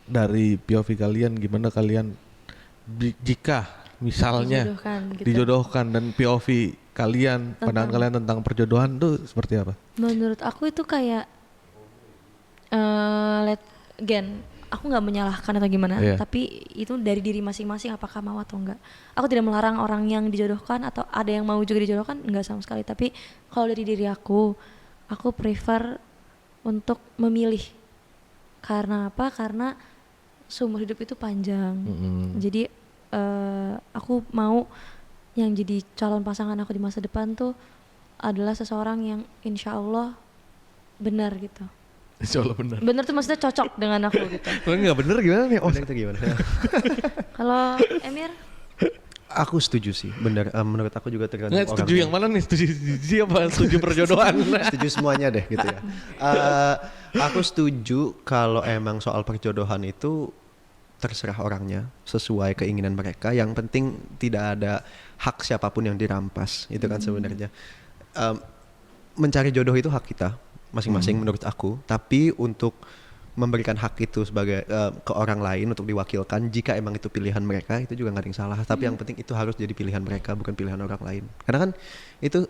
dari POV kalian gimana kalian jika misalnya Dijodohkan gitu. dijodohkan dan POV kalian, pandangan kalian tentang perjodohan tuh seperti apa? Menurut aku itu kayak aku nggak menyalahkan atau gimana, Iya. tapi itu dari diri masing-masing apakah mau atau enggak. Aku tidak melarang orang yang dijodohkan atau ada yang mau juga dijodohkan, enggak sama sekali. Tapi kalau dari diri aku prefer untuk memilih. Karena apa? Karena seumur hidup itu panjang. Jadi aku mau yang jadi calon pasangan aku di masa depan tuh adalah seseorang yang insya Allah benar gitu. Insya Allah benar. Benar tuh maksudnya cocok dengan aku gitu. Kalau nggak bener gimana nih? Oh, Benar itu gimana? Kalau Emir, Aku setuju sih, benar. Menurut aku juga tergantung nggak setuju yang mana nih? Setuju siapa? Setuju perjodohan? Setuju semuanya deh gitu ya. Aku setuju kalau emang soal perjodohan itu terserah orangnya sesuai keinginan mereka. Yang penting tidak ada hak siapapun yang dirampas. Itu kan sebenarnya mencari jodoh itu hak kita masing-masing menurut aku. Tapi untuk memberikan hak itu sebagai ke orang lain untuk diwakilkan jika emang itu pilihan mereka itu juga nggak ada yang salah. Tapi yang penting itu harus jadi pilihan mereka bukan pilihan orang lain. Karena kan itu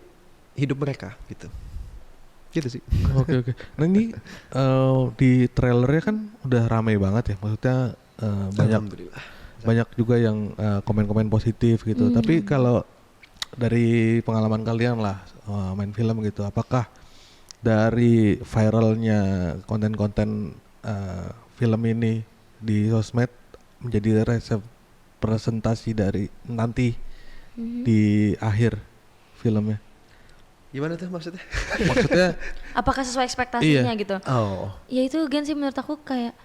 hidup mereka gitu. Gitu sih. Oke. Nah ini di trailernya kan udah ramai banget ya. Maksudnya Alhamdulillah. banyak juga yang komen-komen positif gitu. Tapi kalau dari pengalaman kalian lah main film gitu, apakah dari viralnya konten-konten film ini di sosmed menjadi representasi dari nanti di akhir filmnya? Gimana tuh maksudnya? Maksudnya Apakah sesuai ekspektasinya Iya. gitu? Oh. Ya itu Gen sih menurut aku kayak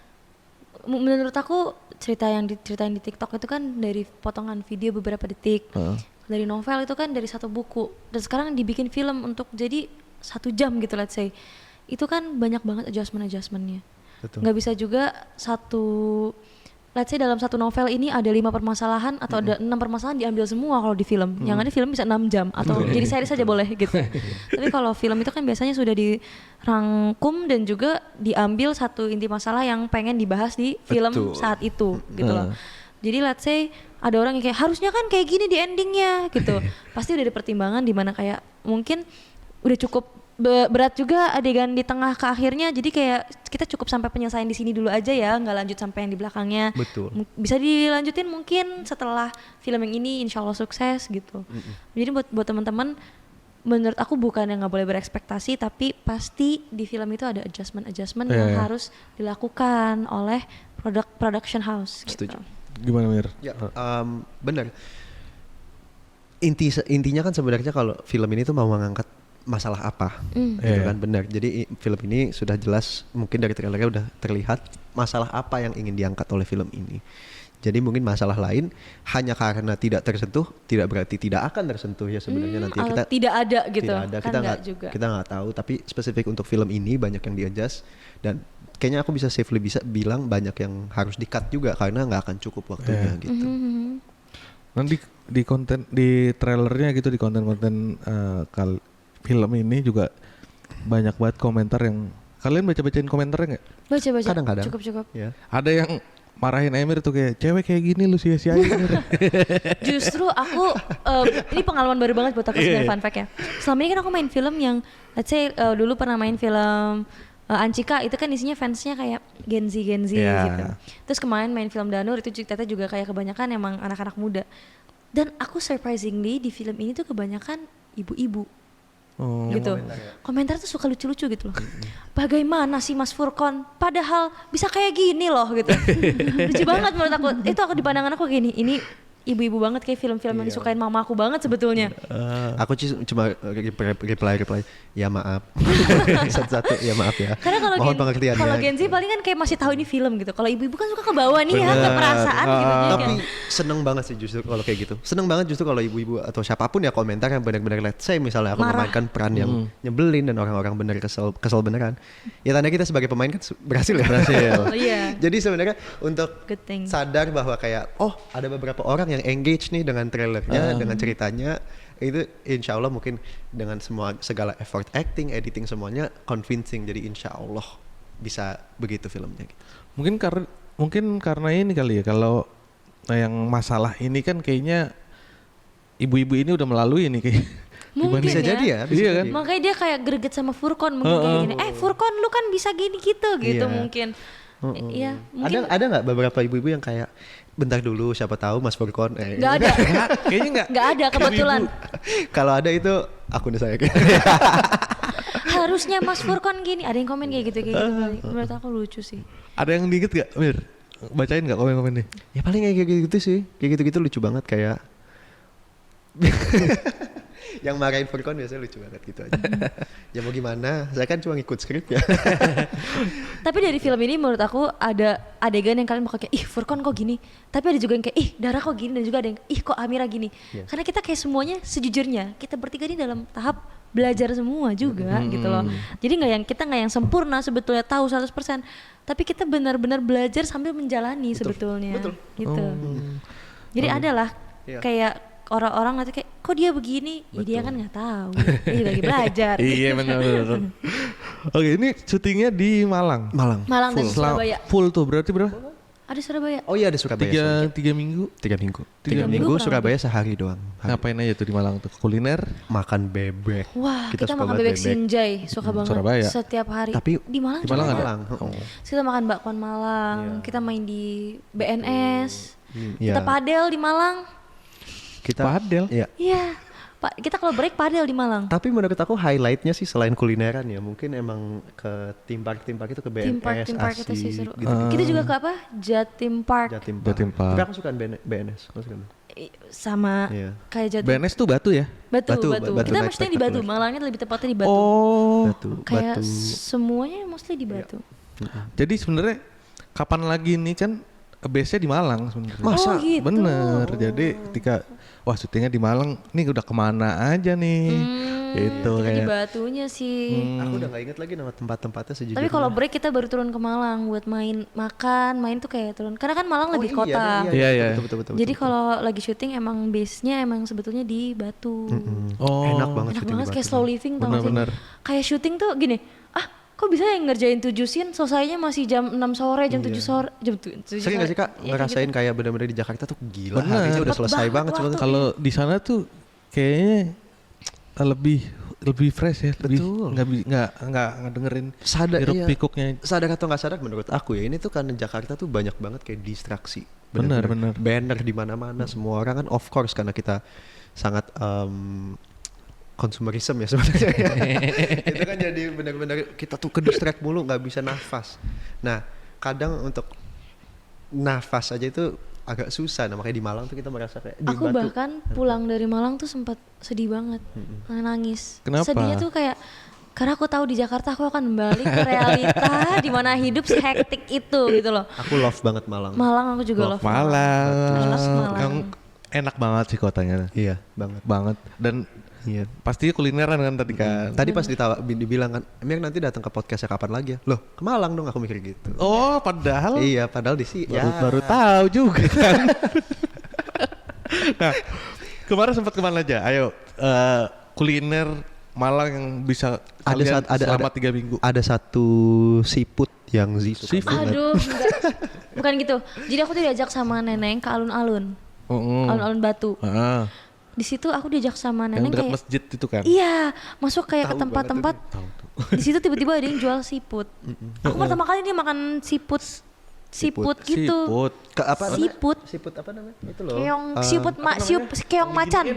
menurut aku cerita yang diceritain di TikTok itu kan dari potongan video beberapa detik. Heeh. Dari novel itu kan dari satu buku dan sekarang dibikin film untuk jadi 1 jam gitu let's say. Itu kan banyak banget adjustmentnya. Betul. Nggak bisa juga let's say dalam satu novel ini ada 5 permasalahan atau ada 6 permasalahan diambil semua kalau di film. Yang ada film bisa 6 jam atau jadi seri saja boleh gitu. Tapi kalau film itu kan biasanya sudah dirangkum dan juga diambil satu inti masalah yang pengen dibahas di film Betul. saat itu gitu loh. Jadi let's say ada orang yang kayak harusnya kan kayak gini di endingnya gitu. Pasti udah ada pertimbangan di mana kayak mungkin udah cukup berat juga adegan di tengah ke akhirnya, jadi kayak kita cukup sampai penyelesaian di sini dulu aja ya, nggak lanjut sampai yang di belakangnya. Betul. Bisa dilanjutin mungkin setelah film yang ini insya Allah sukses gitu. Jadi buat teman-teman, menurut aku bukan yang nggak boleh berekspektasi, tapi pasti di film itu ada adjustment yang Iya. harus dilakukan oleh production house. Setuju. Gitu. gimana Mir? Ya, benar. Intinya kan sebenarnya kalau film ini tuh mau mengangkat masalah apa, gitu Iya. kan, benar. Jadi film ini sudah jelas, mungkin dari trailernya udah terlihat masalah apa yang ingin diangkat oleh film ini. Jadi mungkin masalah lain hanya karena tidak tersentuh, tidak berarti tidak akan tersentuh ya sebenarnya nanti atau kita tidak ada gitu, tidak ada, kan kita nggak juga. kita nggak tahu. Tapi spesifik untuk film ini banyak yang di-adjust dan kayaknya aku bisa safely bisa bilang banyak yang harus di-cut juga karena nggak akan cukup waktunya gitu. Nanti di konten di trailernya gitu, di konten-konten film ini juga banyak banget komentar yang kalian baca-bacain komentarnya nggak? Baca. Kadang-kadang. Cukup. Ya. Ada yang marahin Emir tuh kayak cewek kayak gini lu sia-siain Emir. Justru aku ini pengalaman baru banget buat aku sebenarnya, fun fact ya. Selama ini kan aku main film yang let's say dulu pernah main film Ancika, itu kan isinya fansnya kayak Gen Z Yeah. gitu. Terus kemarin main film Danur itu ternyata juga kayak kebanyakan emang anak-anak muda. Dan aku surprisingly di film ini tuh kebanyakan ibu-ibu. Oh. Gitu. Komentar tuh suka lucu-lucu gitu loh. Bagaimana sih Mas Furkon? Padahal bisa kayak gini loh gitu. Lucu banget menurut aku. Itu aku di pandangan aku gini, ini ibu-ibu banget kayak film-film yang disukain mama aku banget sebetulnya. Aku cuma reply ya maaf. Satu-satu ya maaf ya. Karena Mohon pengertiannya. kalau Gen Z paling kan kayak masih tahu ini film gitu. Kalau ibu-ibu kan suka ke bawah nih ya, ke perasaan gitu. Jadi Tapi kayak, seneng banget sih justru kalau kayak gitu. Seneng banget justru kalau ibu-ibu atau siapapun ya komentar yang benar-benar let's say misalnya aku Marah. memainkan peran yang nyebelin dan orang-orang bener kesel beneran. Ya tanda kita sebagai pemain kan berhasil ya. oh iya, Jadi sebenarnya untuk good thing. sadar bahwa kayak oh ada beberapa orang yang engage nih dengan trailernya, dengan ceritanya, itu insya Allah mungkin dengan segala effort acting, editing semuanya convincing, jadi insya Allah bisa begitu filmnya gitu. Mungkin karena ini kali ya, kalau yang masalah ini kan kayaknya ibu-ibu ini udah melalui ini kayak. Mungkin Bisa ya. jadi ya, bisa Iya kan? jadi. Makanya dia kayak greget sama Furkon mungkin kayak gini. Furkon lu kan bisa gini gitu Iya. mungkin. Iya, mungkin Ada nggak beberapa ibu-ibu yang kayak bentar dulu siapa tahu Mas Furkon nggak ada. Kayaknya enggak. Nggak ada kebetulan. Kalau ada itu akun saya Harusnya Mas Furkon gini. Ada yang komen kayak gitu. Menurut aku lucu sih. Ada yang dikit gak Mir? Bacain gak komen-komen nih? Ya paling kayak gitu sih, kayak gitu-gitu lucu banget kayak yang marahin Furkon biasanya lucu banget gitu aja. Ya mau gimana, saya kan cuma ngikut skrip ya. Tapi dari film ini menurut aku ada adegan yang kalian bakal kayak ih Furkon kok gini. Tapi ada juga yang kayak ih Dara kok gini, dan juga ada yang ih kok Amira gini. Iya. Karena kita kayak semuanya sejujurnya kita bertiga ini dalam tahap belajar semua juga gitu loh. Jadi kita nggak yang sempurna sebetulnya tahu 100%. Tapi kita benar-benar belajar sambil menjalani sebetulnya. betul. Gitu. Jadi adalah Iya. kayak orang-orang nanti kayak kok dia begini, ya dia kan nggak tahu, dia juga lagi belajar. Iya benar. Oke, ini syutingnya di Malang. Malang. Malang dan Surabaya. Full tuh berarti berapa? Ada Surabaya. Oh iya ada Surabaya. 3 minggu. 3 minggu. Tiga 3 minggu minggu kurang Surabaya sehari doang. Ngapain aja tuh di Malang tuh? Kuliner. Makan bebek. Wah, kita suka makan banget bebek Sinjai, suka banget. Surabaya. Setiap hari. Tapi di Malang di juga Malang ada. ada? Malang. Terus kita makan bakwan Malang, kita main di BNS, kita Iya. padel di Malang. Kita Padel? Iya. Iya, kita kalau break padel di Malang. Tapi menurut aku highlightnya sih selain kulineran ya, mungkin emang ke theme park itu ke BNS, Theme park itu ASI, sih seru. gitu. Kita juga ke apa? Jatim Park. Jatim Jatim Park. Tapi aku suka BNS. Aku suka. sama Iya. kayak jatuh. BNS tuh Batu ya? Batu. Batu Kita Night mesti di Batu, Spectacular. Malangnya lebih tepatnya di Batu. Oh. Kayak Batu. semuanya mostly di Batu. Jadi sebenarnya kapan lagi nih kan base-nya di Malang sebenarnya. Masa? Oh, gitu. Bener. Jadi ketika wah syutingnya di Malang, nih udah kemana aja nih? Itu Kita di kayak Batunya sih. Aku udah nggak inget lagi nama tempat-tempatnya sejujurnya. Tapi kalau break kita baru turun ke Malang buat main tuh kayak turun. Karena kan Malang lebih kota. Iya. Betul. Jadi kalau lagi syuting emang base-nya emang sebetulnya di Batu. Oh. Enak banget Enak syuting banget di kayak Batu. slow living tau gak sih? Bener-bener. Kayak syuting tuh gini, kok bisa yang ngerjain 7 scene selesainya masih jam 6 sore, jam 7 sore, jam 7 Sering gak sih Kak Ya, ngerasain gitu. kayak bener-bener di Jakarta tuh gila Bener. harinya udah Cepet selesai banget banget waktu. sebetulnya. Kalau di sana tuh kayaknya lebih fresh ya, lebih Betul. nggak dengerin Sadar, hiruk iya. pikuknya. Sadar atau nggak sadar menurut aku ya ini tuh karena Jakarta tuh banyak banget kayak distraksi. Benar, Bener-bener banner di mana-mana semua orang kan of course karena kita sangat konsumerisme ya sebenarnya. Itu kan jadi benar-benar kita tuh ke distract mulu nggak bisa nafas. Nah kadang untuk nafas aja itu agak susah. Nah makanya di Malang tuh kita merasa kayak di Aku Batu. bahkan pulang dari Malang tuh sempat sedih banget, nangis. Kenapa? Sedihnya tuh kayak karena aku tahu di Jakarta aku akan balik ke realita di mana hidup hektik itu gitu loh. Aku love banget Malang. Malang aku juga love Malang. I love Malang. Yang enak banget sih kotanya. Iya banget. Banget. Dan Iya. pasti kulineran kan tadi kan. Tadi pas dibilang kan, Emir nanti datang ke podcastnya kapan lagi ya? Loh, ke Malang dong aku mikir gitu. Oh, padahal Iya, padahal di sini baru tahu juga kan. Nah, kemarin sempat kemana aja? Ayo, kuliner Malang yang bisa kalian selama 3 minggu. Ada satu siput yang suka Seafood? banget. Aduh, enggak. Bukan gitu. Jadi aku tuh diajak sama neneng ke alun-alun. Alun-alun Batu. Ah, Di situ aku diajak sama yang neneng dekat kayak masjid itu kan. iya, masuk kayak ke Tahu tempat-tempat. Di situ tiba-tiba ada yang jual siput. Aku pertama kali dia makan siput gitu. Siput. Apa? Siput. Siput apa namanya? Itu loh. Keong siput keong macan.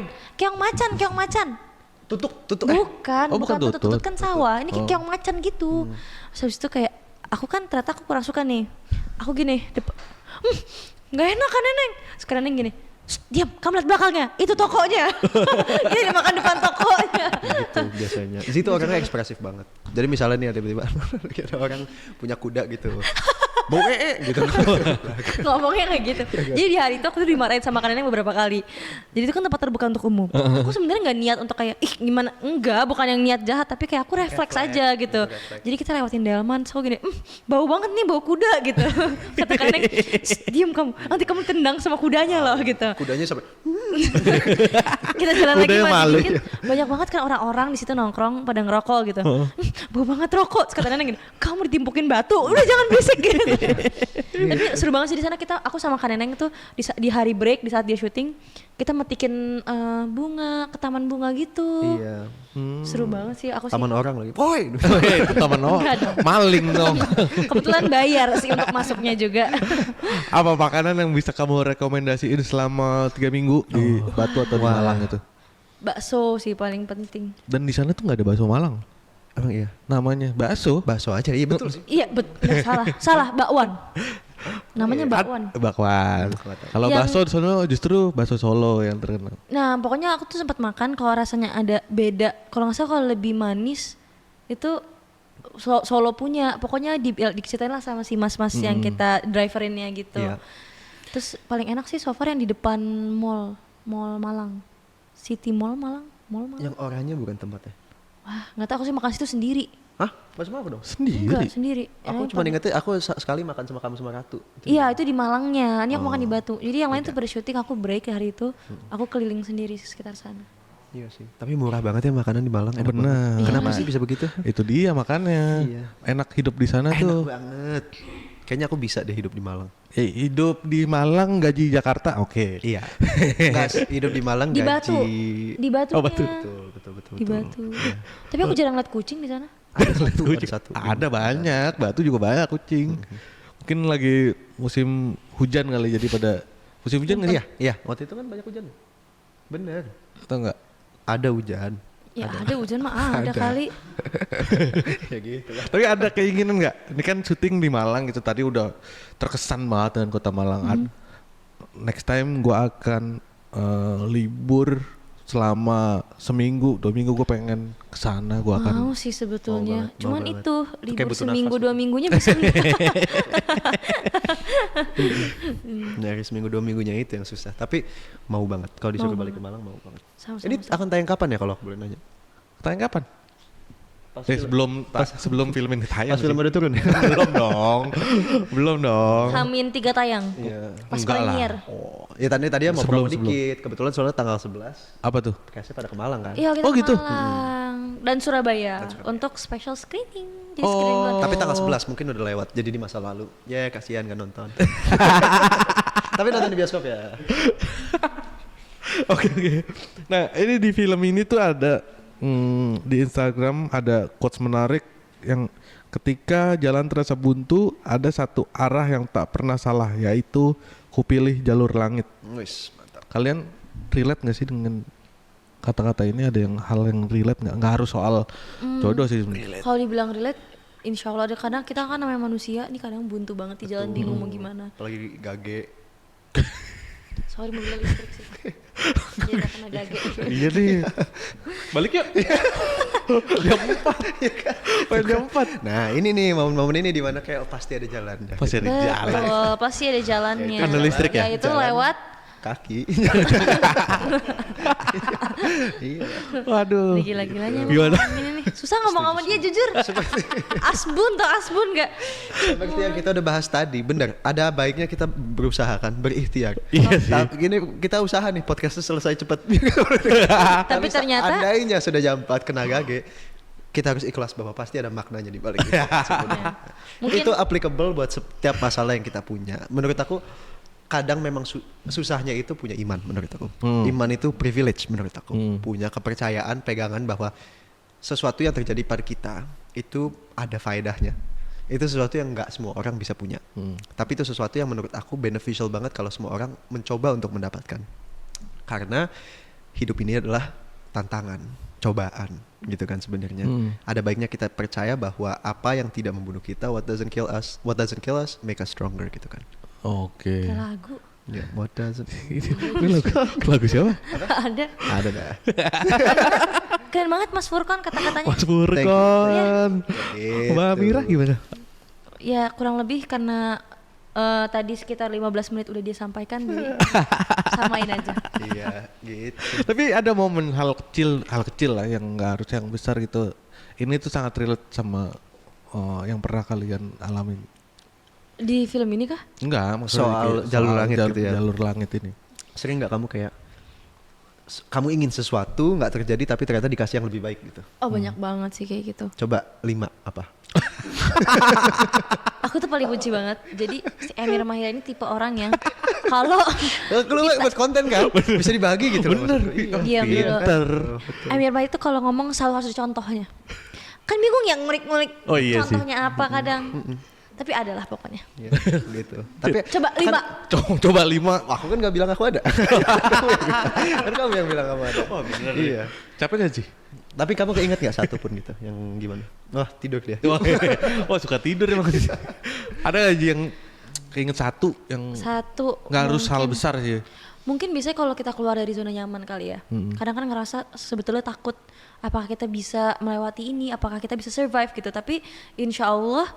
Tutuk. Bukan, Oh, bukan tutut. tutut kan sawah. Ini kayak keong macan gitu. Terus habis itu kayak aku kan ternyata aku kurang suka nih. Aku gini, nggak enak kan neneng. Sekarang neneng gini, "Shh, diam, kamu lihat belakangnya, itu tokonya." Dia makan depan tokonya. Gitu biasanya. Di situ orangnya ekspresif banget. Jadi misalnya nih tiba-tiba ada orang punya kuda gitu. Bau gitu. Ngomongnya kayak gitu. Jadi di hari itu aku tuh dimarahin sama neneng beberapa kali. Jadi itu kan tempat terbuka untuk umum. Aku sebenarnya nggak niat untuk kayak gimana, enggak, bukan yang niat jahat, tapi kayak aku refleks aja gitu. Jadi kita lewatin delman, so gini, bau banget nih, bau kuda gitu. Kata neneng, "Diam kamu, nanti kamu tendang sama kudanya loh," gitu. Kudanya sampai Kita jalan lagi Kudanya masih malu. dikit, banyak banget kan orang-orang di situ nongkrong pada ngerokok gitu. Bau banget rokok. Terus kata neneng gini, "Kamu ditimpukin batu, udah jangan berisik." Gitu. Tapi seru banget sih di sana. Aku sama Kak Neneng tuh di hari break, di saat dia syuting, kita metikin bunga ke taman bunga gitu. iya. Seru banget sih aku Taman sih. orang lagi. Woi. Itu taman Enggak dong. maling dong. Kebetulan bayar sih untuk masuknya juga. Apa makanan yang bisa kamu rekomendasiin selama 3 minggu di Batu atau di Malang itu? Bakso sih paling penting. Dan di sana tuh nggak ada bakso Malang. Emang iya. Namanya bakso. Bakso aja. Iya betul sih. Iya salah bakwan. Namanya bakwan. Bakwan. Kalau Yang- bakso di sana justru bakso Solo yang terkenal. Nah pokoknya aku tuh sempat makan, kalau rasanya ada beda. Kalau nggak salah kalau lebih manis itu Solo punya. Pokoknya diceritain lah sama si mas-mas yang kita driverinnya gitu. Iya. Terus paling enak sih so far yang di depan mall Malang, City Mall Malang. Yang oranye bukan tempatnya. Wah nggak tahu, aku sih makan situ sendiri. Hah? Bakso apa dong? Enggak sendiri. Aku cuma ingetnya aku sekali makan sama kamu sama Ratu. Iya itu di Malangnya. Ini aku makan di Batu. Jadi yang lain tuh pada syuting, aku break hari itu. Aku keliling sendiri sekitar sana. Iya sih. Tapi murah banget ya makanan di Malang. Enak Bener. banget. Kenapa Iya. sih bisa begitu? Itu dia makanya. Iya. Enak hidup di sana Enak tuh. banget. Kayaknya aku bisa deh hidup di Malang. Hidup di Malang gaji Jakarta oke. Iya. Enggak, hidup di Malang Di gaji. Batu. Di Batu. Oh, Batu. Betul. Di Batu. Tapi aku jarang liat kucing di sana. Ada satu. Ada banyak, Batu juga banyak kucing. Mungkin lagi musim hujan kali jadi pada musim hujan nggak sih? Iya. Waktu itu kan banyak hujan. Bener. Atau enggak? Ada hujan. Ya ada hujan mah ada kali. Ya gitu lah. Tapi ada keinginan nggak? Ini kan syuting di Malang gitu tadi udah terkesan banget dengan kota Malang. Next time gua akan libur selama seminggu 2 minggu gue pengen kesana, gue akan Mau sih sebetulnya. Mau Cuman banget. itu Itu kayak libur butuh seminggu nafas. 2 minggunya bisa enggak? Nyari seminggu 2 minggunya itu yang susah. Tapi mau banget. Kalau disuruh Mau balik ke Malang mau banget. Sama-sama. Ini akan tayang kapan ya kalau aku boleh nanya? tayang kapan? Pas Sebelum film ini tayang. Pas film sih. udah turun. Belum dong. Belum dong. Hamin 3 tayang. Iya. Pas Enggak lah. premier. Oh, ya tadi mau Sebelum- promo dikit. Kebetulan soalnya tanggal 11 Apa tuh? Kayaknya pada ke Malang kan. Iya kita Oh, ke gitu? Malang dan Surabaya untuk special screening. Jadi screening buat Tapi tanggal 11 mungkin udah lewat. Jadi di masa lalu. Ya kasihan kan nonton. Tapi nonton di bioskop ya. Oke. Nah ini di film ini tuh ada di Instagram ada quotes menarik yang ketika jalan terasa buntu ada satu arah yang tak pernah salah, yaitu kupilih jalur langit. Wis, mantap. Kalian relate nggak sih dengan kata-kata ini? Ada yang hal yang relate nggak? Nggak harus soal jodoh sih sebenarnya. Kalau dibilang relate, insya Allah ada. Kadang kita kan namanya manusia, nih kadang buntu banget di jalan, bingung mau gimana. Apalagi gage. Sorry mobil listrik sih. Jadi nggak kena gage. Iya nih. Balik yuk. Jam 4. Jam 4. Nah ini nih momen-momen ini dimana kayak pasti ada jalannya. Pasti ada jalan. Betul, pasti ada jalannya. Ada listrik ya? Itu Jalan. lewat Kaki. Iya. Waduh. gila-gilanya. Gimana? Ini nih. Susah ngomong sama dia jujur. Asbun gak? Seperti yang kita udah bahas tadi, bener. Ada baiknya kita berusaha kan, berikhtiar. Iya sih. Gini kita usaha nih podcastnya selesai cepat. Tapi ternyata Andainya sudah jam 4 kena gage, kita harus ikhlas bahwa pasti ada maknanya di balik itu. sebenarnya. Mungkin- Itu applicable buat setiap masalah yang kita punya. Menurut aku kadang memang susahnya itu punya iman menurut aku. Iman itu privilege menurut aku. Punya kepercayaan, pegangan bahwa sesuatu yang terjadi pada kita itu ada faedahnya. Itu sesuatu yang nggak semua orang bisa punya. Tapi itu sesuatu yang menurut aku beneficial banget kalau semua orang mencoba untuk mendapatkan. Karena hidup ini adalah tantangan, cobaan gitu kan sebenarnya. Ada baiknya kita percaya bahwa apa yang tidak membunuh kita, what doesn't kill us make us stronger gitu kan. Oke. kayak lagu. Ya, what doesn't Ini lagu siapa? Ada. ada dah. Keren banget Mas Furkon kata-katanya. Mas Furkon. Gitu. Mbak Mira gimana? Ya kurang lebih karena tadi sekitar 15 menit udah dia sampaikan, jadi samain aja. Iya, gitu. Tapi ada momen hal kecil lah yang nggak harus yang besar gitu. Ini tuh sangat relate sama yang pernah kalian alami. Di film ini kah? Enggak, maksudnya Soal kayak jalur langit gitu ya? Jalur langit ini. Sering nggak kamu kayak kamu ingin sesuatu nggak terjadi tapi ternyata dikasih yang lebih baik gitu? Oh banyak banget sih kayak gitu. Coba 5 apa? Aku tuh paling benci banget. Jadi si Emir Mahira ini tipe orang yang kalau Keluar buat konten kan? Bisa dibagi gitu. Bener. Iya, Pinter. Emir Mahira itu kalau ngomong selalu harus ada contohnya. Kan bingung ya ngulik-ngulik Oh iya sih. contohnya apa kadang. Tapi adalah pokoknya. Iya, gitu. Tapi Coba 5. Coba 5. aku kan nggak bilang aku ada. Kan kamu yang bilang kamu ada. Oh bener. Iya. Capek gak sih? Tapi kamu keinget nggak satu pun gitu? Yang gimana? Wah tidur dia. Wah suka tidur emang. Ada gak sih yang keinget satu yang Satu. nggak harus hal mungkin- besar sih? Mungkin biasanya kalau kita keluar dari zona nyaman kali ya. Kadang kan ngerasa sebetulnya takut apakah kita bisa melewati ini, apakah kita bisa survive gitu. Tapi insya Allah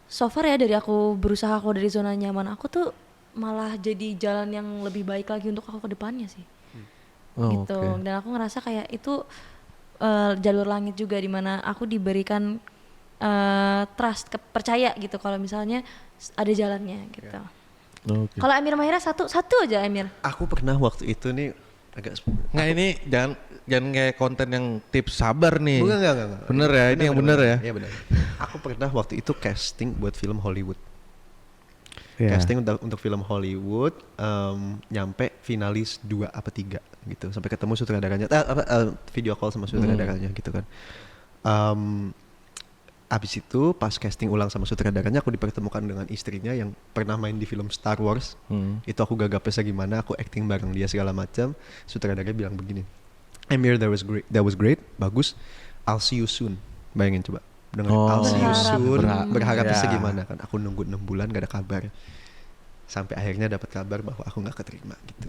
so far ya dari aku berusaha keluar dari zona nyaman aku tuh malah jadi jalan yang lebih baik lagi untuk aku ke depannya sih. Oh, Gitu. oke. Dan aku ngerasa kayak itu jalur langit juga di mana aku diberikan trust, percaya gitu kalau misalnya ada jalannya gitu. Oke. Kalau Amir Mahira satu aja Amir. Aku pernah waktu itu nih agak Nggak ini jangan kayak konten yang tips sabar nih. Enggak. Bener ya, ini yang bener ya. Iya benar. Aku pernah waktu itu casting buat film Hollywood. Iya. Casting untuk film Hollywood, nyampe finalis 2 apa 3 gitu. Sampai ketemu sutradaranya, video call sama sutradaranya gitu kan. Abis itu pas casting ulang sama sutradaranya aku dipertemukan dengan istrinya yang pernah main di film Star Wars. Itu aku gagapnya gimana, aku acting bareng dia segala macam. Sutradaranya bilang begini, Amir, that was great, bagus. I'll see you soon. Bayangin coba. Dengan I'll see you Berharap. soon, berharapnya Ya. segimana kan. Aku nunggu 6 bulan gak ada kabar. Sampai akhirnya dapat kabar bahwa aku gak keterima gitu.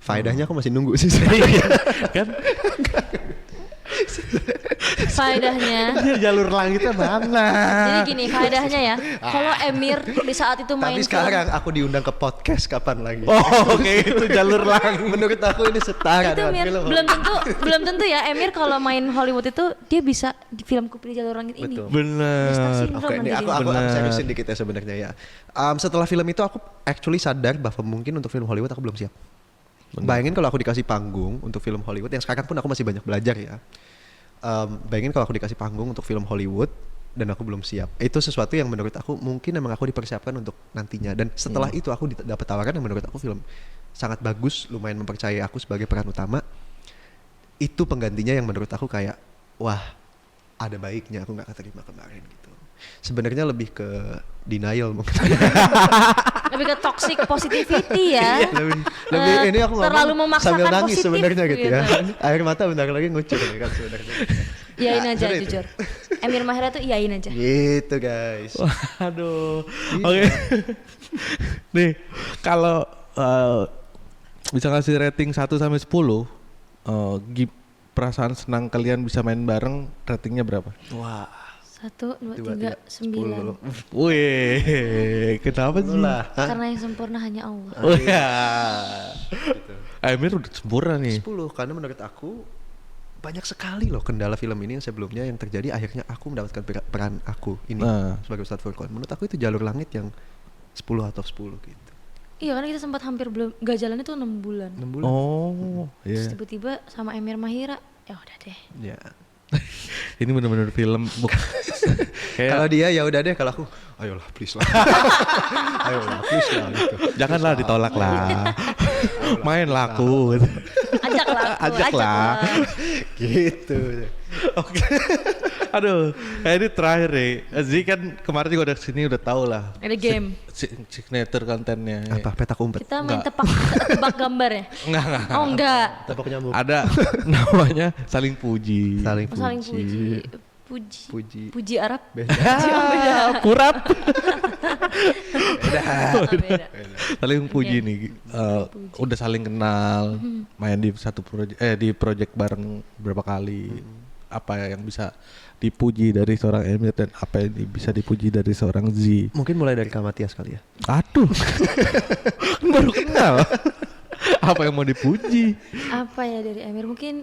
Faedahnya aku masih nunggu sih sebenarnya. Kan Faedahnya. jalur langitnya mana? Jadi gini, faedahnya ya. Kalau Emir di saat itu main Tapi sekarang aku diundang ke podcast kapan lagi? Oh, oke, itu jalur langit. Menurut aku ini setara itu dengan Mir, film. belum tentu ya Emir kalau main Hollywood itu dia bisa di film Kuping Jalur Langit ini. Betul. Bener. Oke, ini aku Benar. seriusin dikit ya sebenarnya ya. Setelah film itu aku actually sadar bahwa mungkin untuk film Hollywood aku belum siap. Bayangin kalau aku dikasih panggung untuk film Hollywood yang sekarang pun aku masih banyak belajar ya. Bayangin kalau aku dikasih panggung untuk film Hollywood dan aku belum siap. Itu sesuatu yang menurut aku mungkin emang aku dipersiapkan untuk nantinya. Dan setelah itu aku dapat tawaran yang menurut aku film sangat bagus, lumayan mempercayai aku sebagai peran utama. Itu penggantinya yang menurut aku kayak wah ada baiknya aku nggak keterima kemarin gitu. Sebenarnya lebih ke denial mungkin. Lebih ke toxic positivity ya. lebih ini aku ngomong terlalu memaksakan sambil nangis positif sebenarnya gitu ya. gitu. Air mata bentar lagi ngucur nih kan sebenarnya. Iyain aja sudah itu. jujur. Emir Mahira tuh iyain aja. Gitu guys. Aduh. Oke. Nih, kalau bisa ngasih rating 1 sampai 10, perasaan senang kalian bisa main bareng, ratingnya berapa? Wah. 1, 2, 3, 9. Wih, kenapa sih? Itulah. Hah? Karena yang sempurna hanya Allah. Oh ya. Emir udah sempurna nih. 10 karena menurut aku banyak sekali loh kendala film ini yang sebelumnya yang terjadi akhirnya aku mendapatkan peran aku ini sebagai Ustadz Furqan. Menurut aku itu jalur langit yang 10 atau 10 gitu. Iya karena kita sempat hampir belum gak jalan itu 6 bulan. 6 bulan. Oh, Terus iya. tiba-tiba sama Emir Mahira, ya udah deh. Ya. Ini benar-benar film Kalau kayak dia ya udah deh, kalau aku ayolah please lah. Ayolah please lah gitu. janganlah ditolak lah. Main laku. Ajaklah. Gitu. Oke. Aduh, ini terakhir nih. Zi kan kemarin juga udah kesini udah tahu lah. Ada game. Signature kontennya. Apa petak umpet? Kita main tebak gambar ya? Enggak. Oh enggak. Tebak nyamuk. Ada namanya saling puji. Saling Oh, saling puji. puji. Puji. Puji Arab. Kurap. Beda. Saling puji Iya. nih. Udah saling kenal, main di satu project bareng berapa kali. Apa yang bisa dipuji dari seorang Emir dan apa yang bisa dipuji dari seorang Z? Mungkin mulai dari Kak Matias kali ya. Aduh. Baru kenal. Apa yang mau dipuji? Apa ya dari Emir mungkin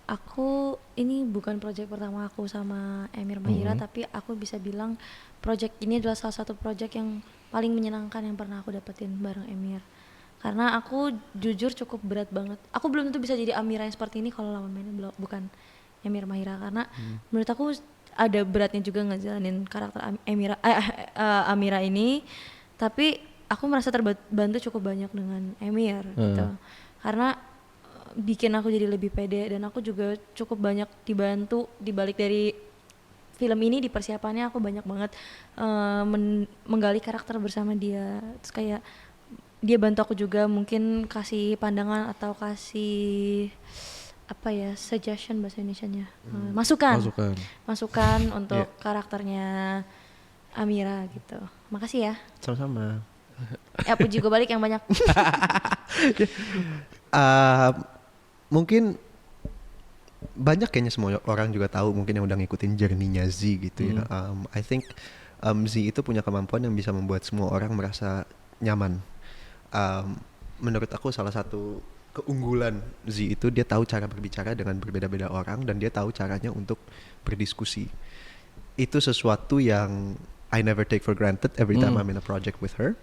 aku ini bukan project pertama aku sama Emir Mahira tapi aku bisa bilang project ini adalah salah satu project yang paling menyenangkan yang pernah aku dapetin bareng Emir. Karena aku jujur cukup berat banget. Aku belum tentu bisa jadi Amira yang seperti ini kalau lawan mainnya bukan Emir Mahira karena menurut aku ada beratnya juga ngejalanin karakter Amira ini. Tapi aku merasa terbantu cukup banyak dengan Emir gitu. Karena bikin aku jadi lebih pede dan aku juga cukup banyak dibantu dibalik dari film ini di persiapannya aku banyak banget menggali karakter bersama dia. Terus kayak dia bantu aku juga mungkin kasih pandangan atau kasih apa ya suggestion bahasa Indonesianya masukan untuk karakternya Amira gitu. Makasih ya. Sama-sama. Ya puji gue balik yang banyak. Mungkin banyak kayaknya semua orang juga tahu mungkin yang udah ngikutin journey-nya Z gitu ya. I think Z itu punya kemampuan yang bisa membuat semua orang merasa nyaman. Menurut aku salah satu keunggulan Z itu dia tahu cara berbicara dengan berbeda-beda orang dan dia tahu caranya untuk berdiskusi. Itu sesuatu yang I never take for granted every time I'm in a project with her.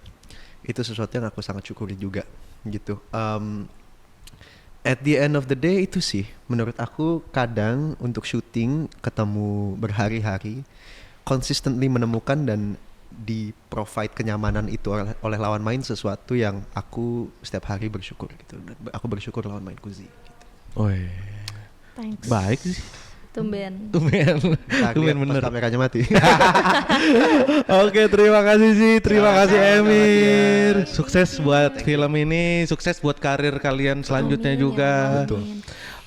Itu sesuatu yang aku sangat syukuri juga gitu. At the end of the day itu sih menurut aku kadang untuk syuting ketemu berhari-hari consistently menemukan dan di provide kenyamanan itu oleh lawan main sesuatu yang aku setiap hari bersyukur gitu. Aku bersyukur lawan mainku Z gitu. Thanks. Baik sih. Tumben. Tumben bener. Kameranya mati. Oke, terima kasih sih, terima kasih Emir. Sukses buat film ini, sukses buat karir kalian selanjutnya Amin, juga. ya Betul.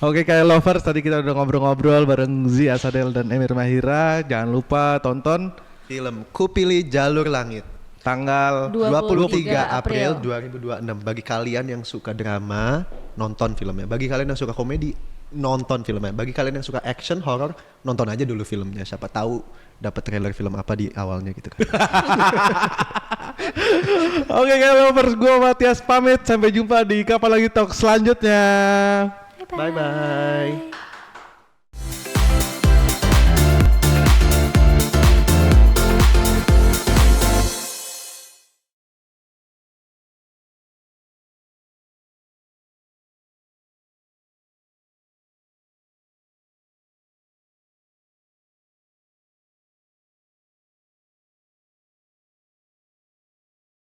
Oke, kayak lovers tadi kita udah ngobrol-ngobrol bareng Z Asadel dan Emir Mahira. Jangan lupa tonton Film Kupilih Jalur Langit. tanggal 23 April April 2026. Bagi kalian yang suka drama, nonton filmnya. Bagi kalian yang suka komedi, nonton filmnya. Bagi kalian yang suka action, horror, nonton aja dulu filmnya. Siapa tahu dapat trailer film apa di awalnya gitu kan. Oke, K-Lovers, gue Matias pamit. Sampai jumpa di Kapan Lagi Talk selanjutnya. Bye bye.